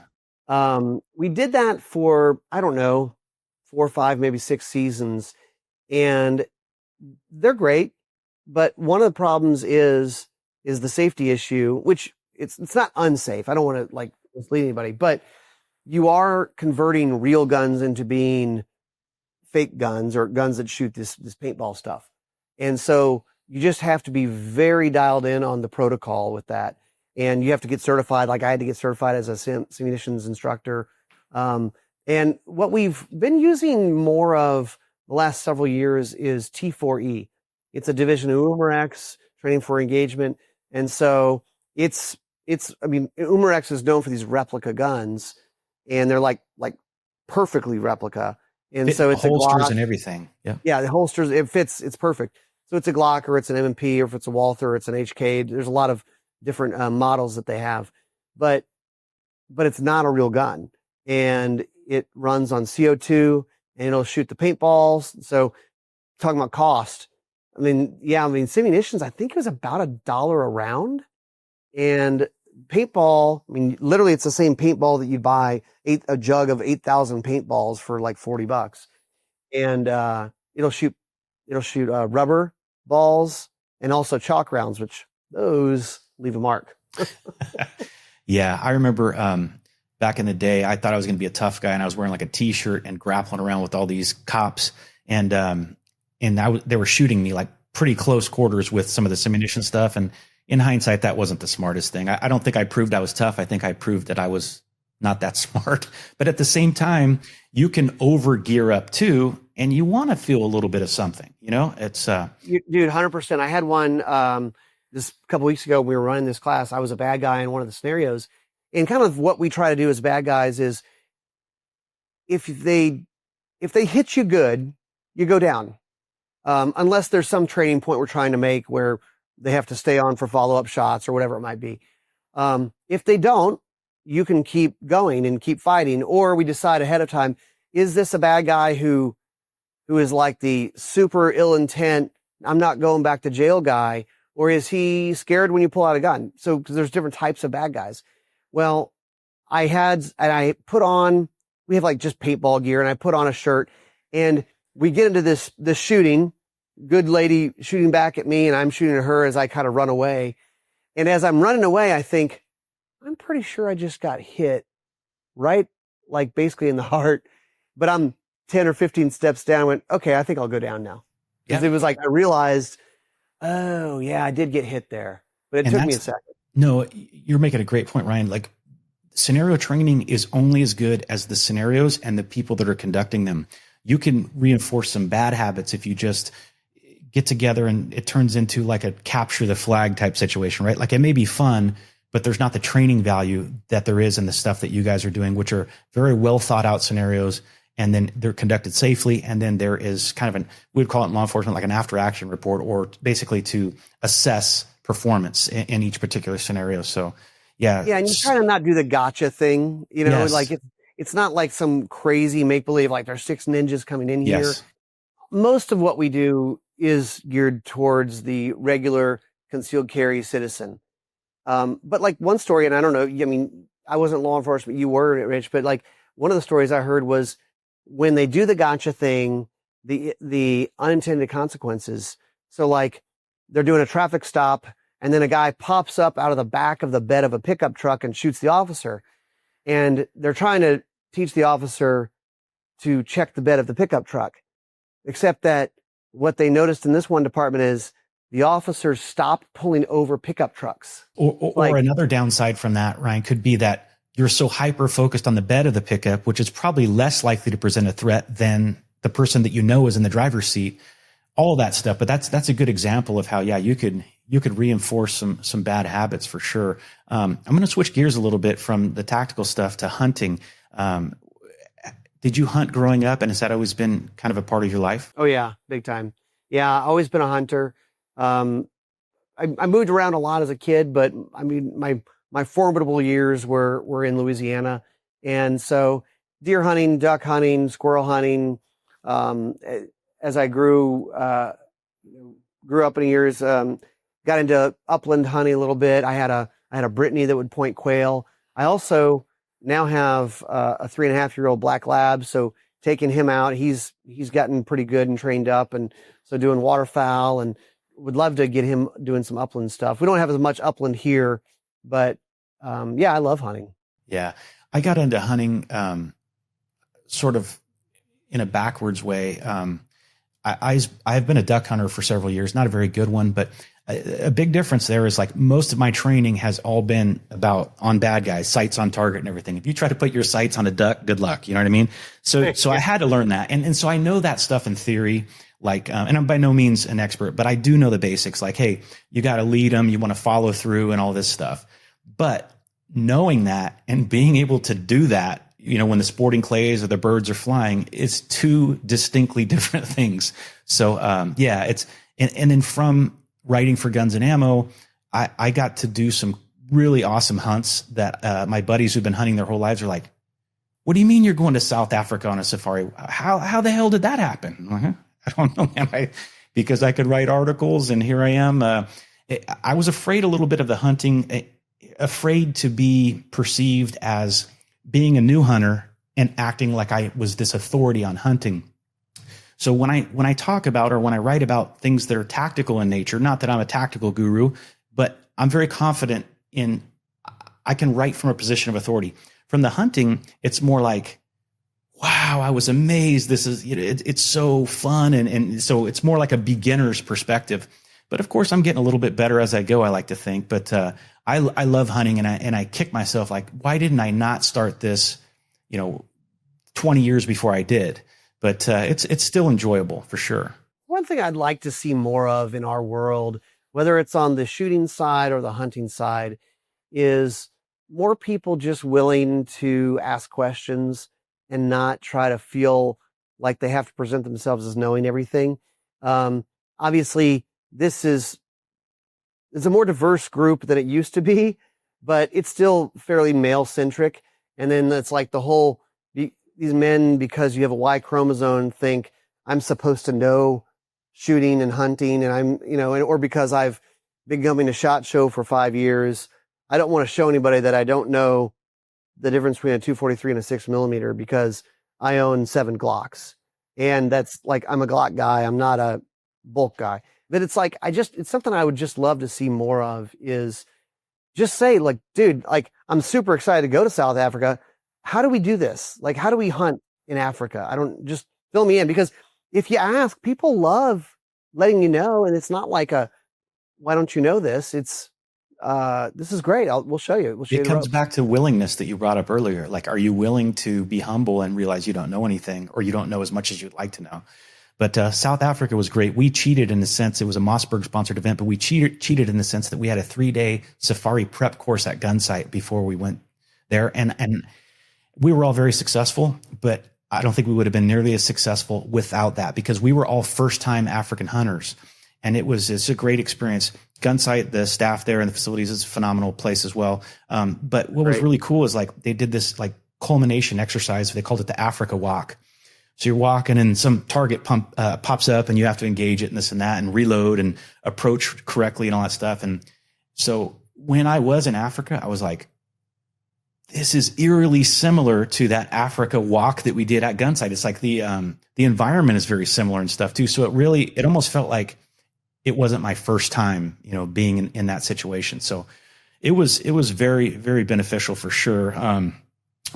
But, we did that for, I don't know, 4 or 5, maybe 6 seasons, and they're great. But one of the problems is the safety issue, which it's not unsafe. I don't want to mislead anybody, but you are converting real guns into being fake guns or guns that shoot this paintball stuff. And so you just have to be very dialed in on the protocol with that. and you have to get certified. Like I had to get certified as a simulations instructor. And what we've been using more of the last several years is T4E. It's a division of UMRX, training for engagement. And so I mean, UMRX is known for these replica guns, and they're like perfectly replica. And so it's holsters a Glock and everything. Yeah. Yeah, the holsters, it fits, it's perfect. So it's a Glock, or it's an M&P, or if it's a Walther, or it's an HK. There's a lot of different models that they have, but it's not a real gun, and it runs on CO2, and it'll shoot the paintballs. So talking about cost, I mean, simunitions, I think it was about $1 a round, and paintball, I mean, literally it's the same paintball that you'd buy a jug of 8,000 paintballs for like $40. And it'll shoot rubber balls and also chalk rounds, which those leave a mark. Yeah, I remember back in the day, I thought I was going to be a tough guy, and I was wearing like a T-shirt and grappling around with all these cops, and they were shooting me like pretty close quarters with some of the simunition stuff. And in hindsight, that wasn't the smartest thing. I don't think I proved I was tough. I think I proved that I was not that smart. But at the same time, you can over gear up too, and you want to feel a little bit of something. It's dude, 100%. I had one this couple weeks ago. We were running this class. I was a bad guy in one of the scenarios, and kind of what we try to do as bad guys is if they hit you good, you go down, unless there's some training point we're trying to make where they have to stay on for follow-up shots or whatever it might be. If they don't, you can keep going and keep fighting, or we decide ahead of time, is this a bad guy who is like the super ill intent, I'm not going back to jail guy, or is he scared when you pull out a gun? So, because there's different types of bad guys. Well, we have like just paintball gear, and I put on a shirt, and we get into this shooting, good lady shooting back at me, and I'm shooting at her as I kind of run away. And as I'm running away, I think, I'm pretty sure I just got hit right, like basically in the heart, but I'm 10 or 15 steps down. I went, okay, I think I'll go down now. Because It was like, I realized, oh yeah, I did get hit there, but it took me a second. No, you're making a great point, Ryan. Like, scenario training is only as good as the scenarios and the people that are conducting them. You can reinforce some bad habits if you just get together and it turns into like a capture the flag type situation, right? Like, it may be fun, but there's not the training value that there is in the stuff that you guys are doing, which are very well thought out scenarios, and then they're conducted safely. And then there is kind of we'd call it in law enforcement like an after action report, or basically to assess performance in each particular scenario. So yeah. Yeah. And you try to not do the gotcha thing, Yes. like it's not like some crazy make believe, like there's 6 ninjas coming in here. Yes. Most of what we do is geared towards the regular concealed carry citizen. But like one story, and I don't know, I mean, I wasn't law enforcement, you were, Rich, but like one of the stories I heard was when they do the gotcha thing, the unintended consequences. So like they're doing a traffic stop, and then a guy pops up out of the back of the bed of a pickup truck and shoots the officer. And they're trying to teach the officer to check the bed of the pickup truck. Except that what they noticed in this one department is the officers stopped pulling over pickup trucks. Or another downside from that, Ryan, could be that you're so hyper focused on the bed of the pickup, which is probably less likely to present a threat than the person that is in the driver's seat. All of that stuff. But that's a good example of how, you could reinforce some bad habits for sure. I'm going to switch gears a little bit from the tactical stuff to hunting. Did you hunt growing up, and has that always been kind of a part of your life? Oh yeah, big time. Yeah, always been a hunter. I moved around a lot as a kid, but I mean, my formidable years were in Louisiana. And so deer hunting, duck hunting, squirrel hunting, as I grew up in the years, got into upland hunting a little bit. I had a Brittany that would point quail. I also now have a 3.5-year-old black lab. So taking him out, he's gotten pretty good and trained up. And so doing waterfowl, and would love to get him doing some upland stuff. We don't have as much upland here, but I love hunting. Yeah. I got into hunting sort of in a backwards way. I've been a duck hunter for several years, not a very good one, but a big difference there is like most of my training has all been about on bad guys, sights on target and everything. If you try to put your sights on a duck, good luck. You know what I mean? So I had to learn that. And so I know that stuff in theory, like, and I'm by no means an expert, but I do know the basics. Like, hey, you got to lead them. You want to follow through and all this stuff. But knowing that and being able to do that, you know, when the sporting clays or the birds are flying, it's two distinctly different things. So, yeah, it's, and then from writing for Guns and Ammo, I got to do some really awesome hunts that, my buddies who've been hunting their whole lives are like, what do you mean you're going to South Africa on a safari? How the hell did that happen? I don't know, man. Because I could write articles and here I am. I was afraid a little bit of the hunting, afraid to be perceived as being a new hunter and acting like I was this authority on hunting. So when I talk about or when I write about things that are tactical in nature, not that I'm a tactical guru, but I'm very confident in I can write from a position of authority. From the hunting, it's more like, wow, I was amazed. This is, you know, it's so fun. And so it's more like a beginner's perspective. But of course, I'm getting a little bit better as I go, I like to think. But I love hunting, and I kick myself like, why didn't I not start this, 20 years before I did? But it's still enjoyable for sure. One thing I'd like to see more of in our world, whether it's on the shooting side or the hunting side, is more people just willing to ask questions and not try to feel like they have to present themselves as knowing everything. Obviously, it's a more diverse group than it used to be, but it's still fairly male centric. And then it's like these men, because you have a Y chromosome, think I'm supposed to know shooting and hunting, and or because I've been coming to SHOT Show for 5 years, I don't want to show anybody that I don't know the difference between a 243 and a 6mm because I own 7 Glocks. And that's like, I'm a Glock guy. I'm not a bulk guy. But it's like, it's something I would just love to see more of, is just say like, dude, like, I'm super excited to go to South Africa. How do we do this? Like, how do we hunt in Africa? Just fill me in, because if you ask, people love letting you know. And it's not like why don't you know this? It's, this is great. We'll show you. It comes back to willingness that you brought up earlier. Like, are you willing to be humble and realize you don't know anything, or you don't know as much as you'd like to know? But South Africa was great. We cheated in the sense it was a Mossberg sponsored event, but we cheated in the sense that we had a 3-day safari prep course at Gunsight before we went there. And we were all very successful, but I don't think we would have been nearly as successful without that, because we were all first time African hunters. And it's a great experience. Gunsight, the staff there and the facilities is a phenomenal place as well. But what was really cool is like they did this like culmination exercise. They called it the Africa Walk. So you're walking and some target pops up and you have to engage it and this and that and reload and approach correctly and all that stuff. And so when I was in Africa, I was like, this is eerily similar to that Africa Walk that we did at Gunsight. It's like the environment is very similar and stuff too. So it almost felt like it wasn't my first time, being in that situation. So it was very, very beneficial for sure.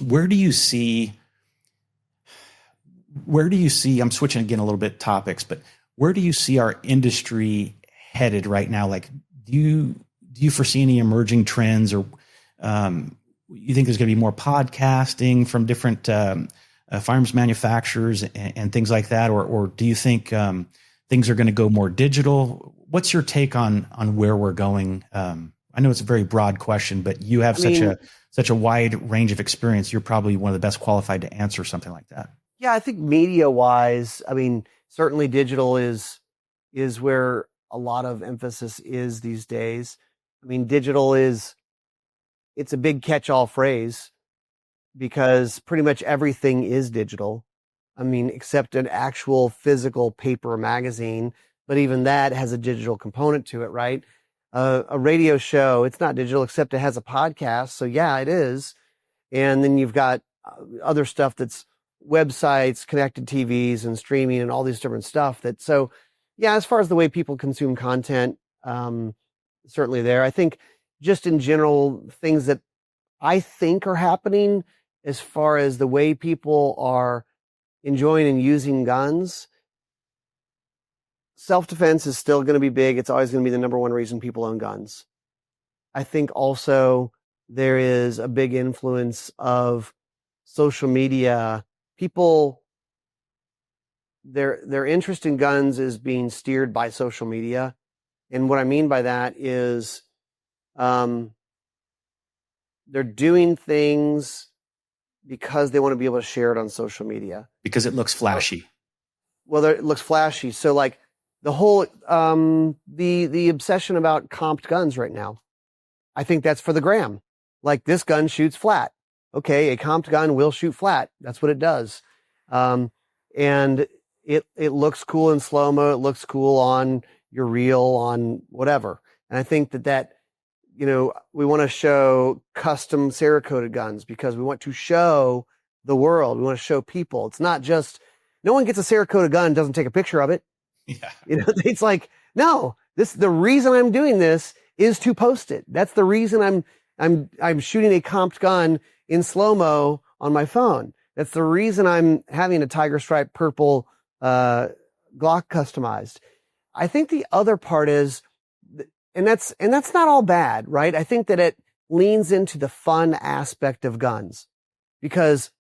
Where do you see, I'm switching again a little bit topics, but where do you see our industry headed right now? Like, do you foresee any emerging trends, or you think there's going to be more podcasting from different firearms manufacturers and things like that? Or do you think things are going to go more digital? What's your take on where we're going? I know it's a very broad question, but you have such a wide range of experience. You're probably one of the best qualified to answer something like that. Yeah, I think media wise, certainly digital is where a lot of emphasis is these days. Digital it's a big catch-all phrase because pretty much everything is digital. Except an actual physical paper magazine, but even that has a digital component to it, right? A radio show, it's not digital except it has a podcast. So yeah, it is. And then you've got other stuff that's websites, connected TVs and streaming and all these different stuff as far as the way people consume content, certainly there. I think just in general, things that I think are happening as far as the way people are enjoying and using guns. self-defense is still going to be big. It's always going to be the number one reason people own guns. I think also there is a big influence of social media. People, their interest in guns is being steered by social media. And what I mean by that is they're doing things because they want to be able to share it on social media. Because it looks flashy. Well, it looks flashy. So like the whole, the obsession about comped guns right now, I think that's for the gram. Like this gun shoots flat. Okay, a comped gun will shoot flat. That's what it does. And it looks cool in slow-mo. It looks cool on your reel, on whatever. And I think that, you know, we want to show custom Cerakoted guns because we want to show the world. We want to show people. It's not just, no one gets a Cerakoted gun and doesn't take a picture of it. Yeah. You know, it's like, no, the reason I'm doing this is to post it. That's the reason I'm shooting a comped gun in slow-mo on my phone. That's the reason I'm having a tiger stripe purple Glock customized. I think the other part is, and that's not all bad, right? I think that it leans into the fun aspect of guns because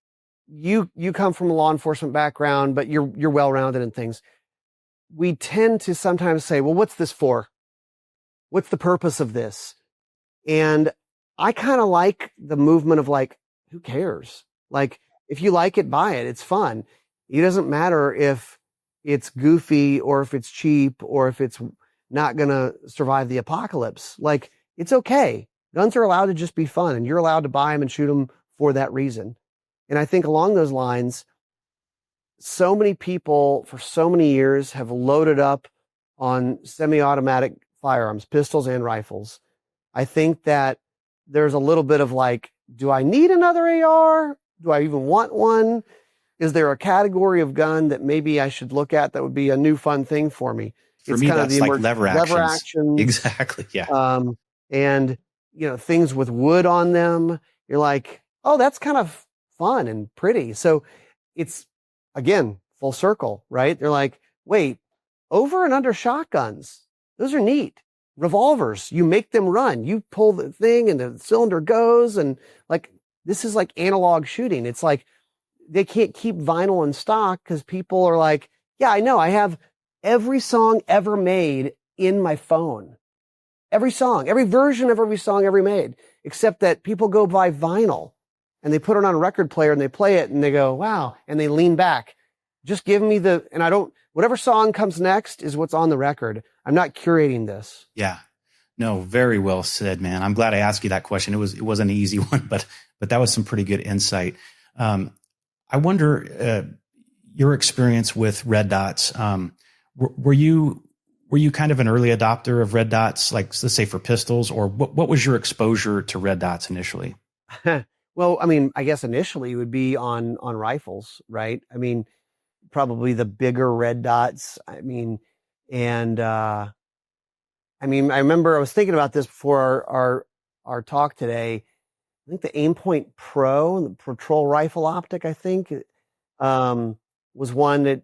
you come from a law enforcement background, but you're well-rounded in things. We tend to sometimes say, well, what's this for? What's the purpose of this? And I kind of like the movement of like, who cares? Like, if you like it, buy it. It's fun. It doesn't matter if it's goofy or if it's cheap or if it's not going to survive the apocalypse. Like, it's okay. Guns are allowed to just be fun and you're allowed to buy them and shoot them for that reason. And I think along those lines, so many people for so many years have loaded up on semi-automatic firearms, pistols and rifles. I think that there's a little bit of like, do I need another AR? Do I even want one? Is there a category of gun that maybe I should look at that would be a new fun thing for me? For me, that's like lever actions. Exactly. Yeah. And, you know, things with wood on them. You're like, oh, that's kind of fun and pretty. So it's, again, full circle, right? They're like, wait, over and under shotguns, those are neat. Revolvers, you make them run. You pull the thing and the cylinder goes, and like, this is like analog shooting. It's like they can't keep vinyl in stock because people are like, yeah, I know. I have every song ever made in my phone. Every song, every version of every song ever made, except that people go buy vinyl and they put it on a record player and they play it and they go, wow. And they lean back. Just give me whatever song comes next is what's on the record. I'm not curating this. Yeah. No, very well said, man. I'm glad I asked you that question. It wasn't an easy one, but that was some pretty good insight. I wonder, your experience with red dots, were you kind of an early adopter of red dots, like let's say for pistols, or what was your exposure to red dots initially? Well, I mean, I guess initially it would be on rifles, right? I mean, probably the bigger red dots. I mean, and I remember I was thinking about this before our talk today. I think the Aimpoint Pro, the patrol rifle optic, I think, was one that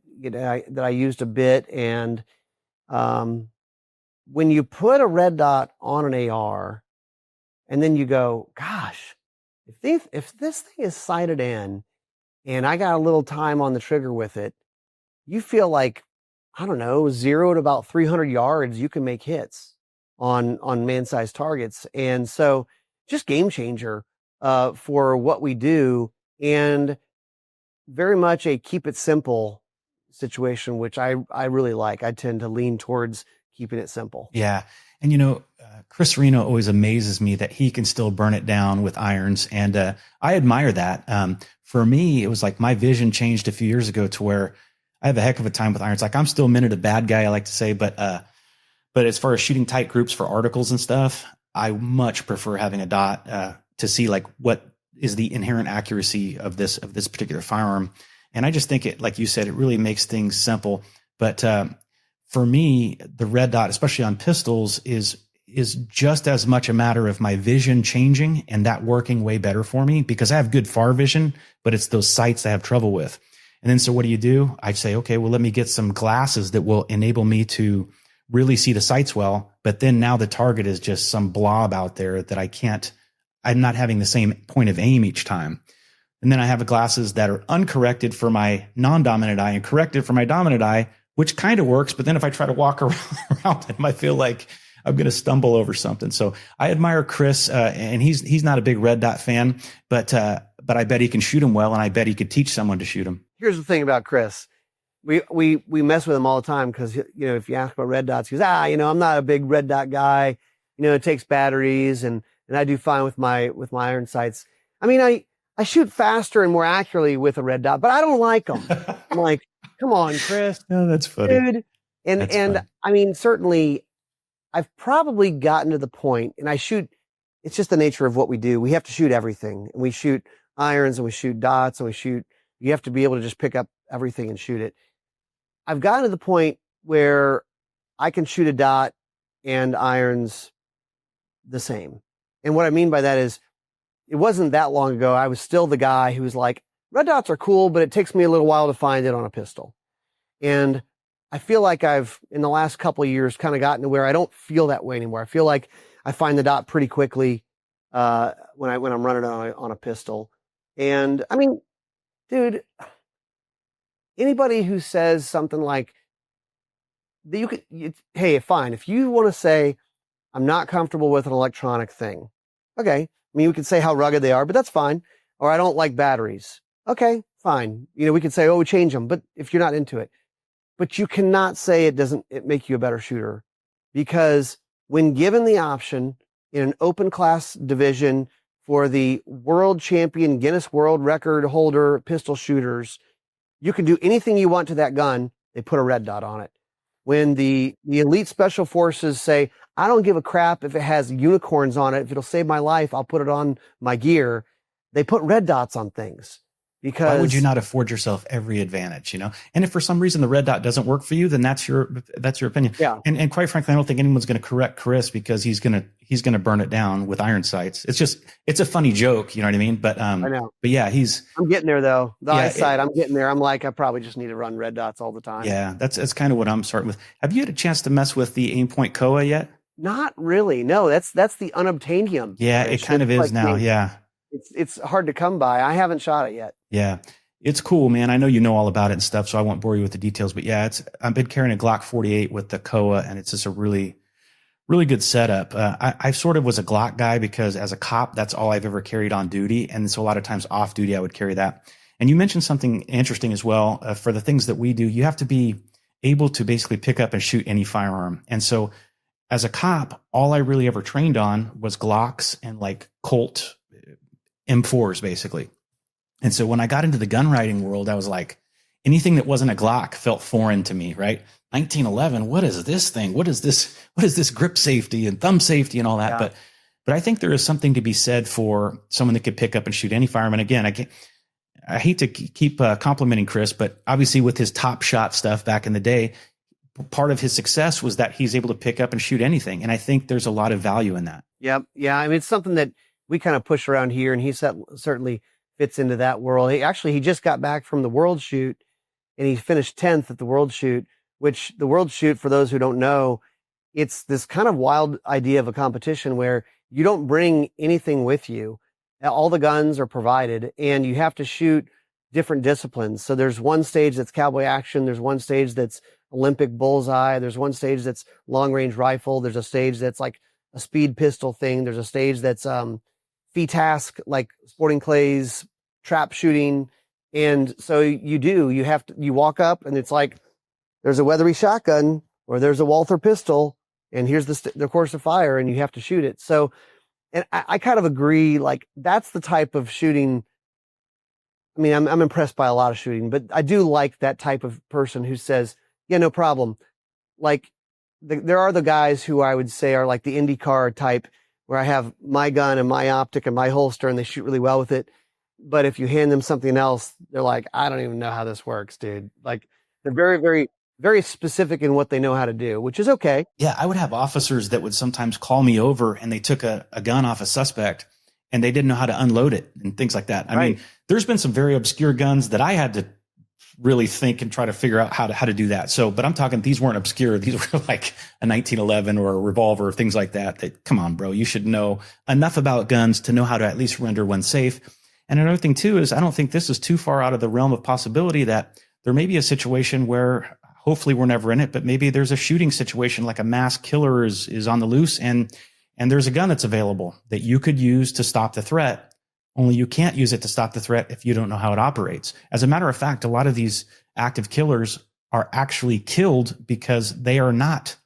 I used a bit. And when you put a red dot on an AR, and then you go, gosh, if this thing is sighted in, and I got a little time on the trigger with it, you feel like, I don't know, 0 to about 300 yards, you can make hits on man-sized targets. And so just game changer for what we do, and very much a keep it simple situation, which I really like. I tend to lean towards keeping it simple. Yeah. And, you know, Chris Reno always amazes me that he can still burn it down with irons. And I admire that. For me, it was like my vision changed a few years ago to where I have a heck of a time with irons. Like I'm still a minute a bad guy, I like to say, but as far as shooting tight groups for articles and stuff, I much prefer having a dot to see like what is the inherent accuracy of this particular firearm. And I just think it, like you said, it really makes things simple. But for me, the red dot, especially on pistols, is just as much a matter of my vision changing and that working way better for me, because I have good far vision, but it's those sights I have trouble with. And then, so what do? I'd say, okay, well, let me get some glasses that will enable me to really see the sights well. But then now the target is just some blob out there that I'm not having the same point of aim each time. And then I have glasses that are uncorrected for my non-dominant eye and corrected for my dominant eye, which kind of works. But then if I try to walk around them, I feel like I'm going to stumble over something. So I admire Chris, and he's not a big red dot fan, but I bet he can shoot him well, and I bet he could teach someone to shoot him. Here's the thing about Chris. We mess with him all the time because, if you ask about red dots, he goes, I'm not a big red dot guy. It takes batteries, and I do fine with my iron sights. I mean, I shoot faster and more accurately with a red dot, but I don't like them. I'm like, come on, Chris. Oh, that's funny. Dude. And fun. I mean, certainly I've probably gotten to the point, and it's just the nature of what we do. We have to shoot everything, and we shoot irons, and we shoot dots, and you have to be able to just pick up everything and shoot it. I've gotten to the point where I can shoot a dot and irons the same. And what I mean by that is, it wasn't that long ago, I was still the guy who was like, red dots are cool, but it takes me a little while to find it on a pistol. And I feel like I've, in the last couple of years, kind of gotten to where I don't feel that way anymore. I feel like I find the dot pretty quickly when I'm running on a pistol. And I mean, dude, anybody who says something like that, hey, fine. If you want to say, I'm not comfortable with an electronic thing. Okay. I mean, we could say how rugged they are, but that's fine. Or I don't like batteries. Okay, fine. We could say, change them. But if you're not into it, but you cannot say it make you a better shooter, because when given the option in an open class division for the world champion, Guinness World Record holder pistol shooters, you can do anything you want to that gun. They put a red dot on it. When the elite special forces say, I don't give a crap if it has unicorns on it. If it'll save my life, I'll put it on my gear. They put red dots on things. Because why would you not afford yourself every advantage, And if for some reason the red dot doesn't work for you, then that's your opinion. Yeah. And quite frankly, I don't think anyone's going to correct Chris because he's going to burn it down with iron sights. It's a funny joke, you know what I mean? But I know. But yeah, I'm getting there though. The eyesight, I'm getting there. I'm like, I probably just need to run red dots all the time. Yeah, that's kind of what I'm starting with. Have you had a chance to mess with the Aimpoint Koa yet? Not really. No, that's the unobtainium. Yeah, it kind of is now. Yeah. It's hard to come by. I haven't shot it yet. Yeah. It's cool, man. I know you know all about it and stuff, so I won't bore you with the details. But yeah, I've been carrying a Glock 48 with the Koa, and it's just a really, really good setup. I sort of was a Glock guy because as a cop, that's all I've ever carried on duty. And so a lot of times off duty, I would carry that. And you mentioned something interesting as well. For the things that we do, you have to be able to basically pick up and shoot any firearm. And so as a cop, all I really ever trained on was Glocks and like Colt M4s, basically. And so when I got into the gun riding world, I was like, anything that wasn't a Glock felt foreign to me, right? 1911, what is this thing? What is this grip safety and thumb safety and all that? Yeah. But I think there is something to be said for someone that could pick up and shoot any firearm. And again, I hate to keep complimenting Chris, but obviously with his Top Shot stuff back in the day, part of his success was that he's able to pick up and shoot anything. And I think there's a lot of value in that. Yep. Yeah. I mean, it's something that we kind of push around here, and he certainly fits into that world. He just got back from the World Shoot, and he finished 10th at the World Shoot, which the World Shoot, for those who don't know, it's this kind of wild idea of a competition where you don't bring anything with you. All the guns are provided, and you have to shoot different disciplines. So there's one stage that's cowboy action. There's one stage that's Olympic bullseye. There's one stage that's long range rifle. There's a stage that's like a speed pistol thing. There's a stage that's FTASC, like sporting clays, trap shooting. And so you walk up, and it's like, there's a Weatherby shotgun or there's a Walther pistol, and here's the course of fire, and you have to shoot it. So, and I kind of agree, like, that's the type of shooting. I mean, I'm impressed by a lot of shooting, but I do like that type of person who says, yeah, no problem. Like, there are the guys who I would say are like the IndyCar type, where I have my gun and my optic and my holster, and they shoot really well with it. But if you hand them something else, they're like, I don't even know how this works, dude. Like, they're very, very, very specific in what they know how to do, which is okay. Yeah, I would have officers that would sometimes call me over, and they took a gun off a suspect, and they didn't know how to unload it and things like that. I mean, there's been some very obscure guns that I had to really think and try to figure out how to do that. So, but I'm talking, these weren't obscure. These were like a 1911 or a revolver, things like that, come on, bro, you should know enough about guns to know how to at least render one safe. And another thing too, is I don't think this is too far out of the realm of possibility that there may be a situation where hopefully we're never in it, but maybe there's a shooting situation, like a mass killer is on the loose, and there's a gun that's available that you could use to stop the threat. Only you can't use it to stop the threat if you don't know how it operates. As a matter of fact, a lot of these active killers are actually killed because they are not,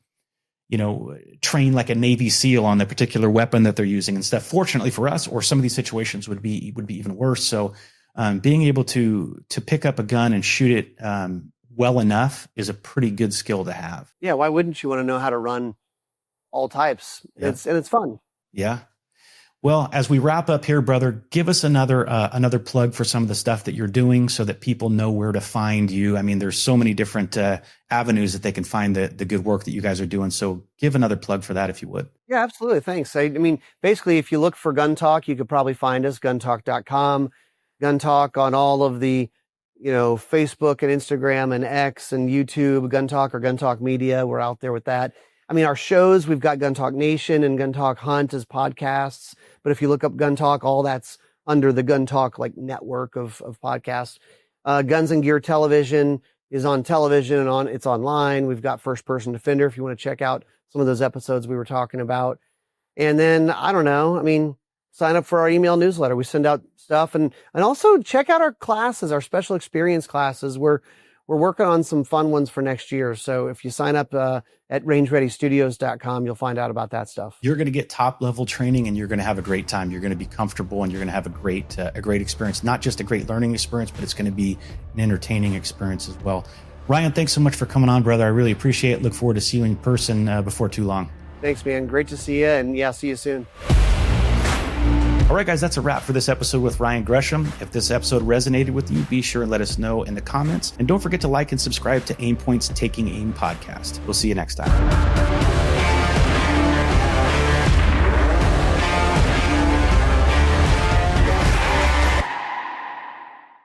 trained like a Navy SEAL on the particular weapon that they're using and stuff. Fortunately for us, or some of these situations would be even worse. So being able to pick up a gun and shoot it well enough is a pretty good skill to have. Yeah, why wouldn't you want to know how to run all types? Yeah. It's fun. Yeah. Well, as we wrap up here, brother, give us another plug for some of the stuff that you're doing so that people know where to find you. I mean, there's so many different avenues that they can find the good work that you guys are doing. So give another plug for that if you would. Yeah, absolutely. Thanks. I mean, basically, if you look for Gun Talk, you could probably find us, guntalk.com, Gun Talk on all of the, Facebook and Instagram and X and YouTube, Gun Talk or Gun Talk Media. We're out there with that. I mean, our shows, we've got Gun Talk Nation and Gun Talk Hunt as podcasts. But if you look up Gun Talk, all that's under the Gun Talk network of podcasts. Guns and Gear Television is on television and it's online. We've got First Person Defender if you want to check out some of those episodes we were talking about. And then, I don't know, I mean, sign up for our email newsletter. We send out stuff and also check out our classes, our special experience classes. We're working on some fun ones for next year. So if you sign up at rangereadystudios.com, you'll find out about that stuff. You're going to get top level training and you're going to have a great time. You're going to be comfortable and you're going to have a great experience, not just a great learning experience, but it's going to be an entertaining experience as well. Ryan, thanks so much for coming on, brother. I really appreciate it. Look forward to seeing you in person before too long. Thanks, man. Great to see you. And yeah, see you soon. All right, guys, that's a wrap for this episode with Ryan Gresham. If this episode resonated with you, be sure and let us know in the comments. And don't forget to like and subscribe to Aimpoint's Taking Aim podcast. We'll see you next time.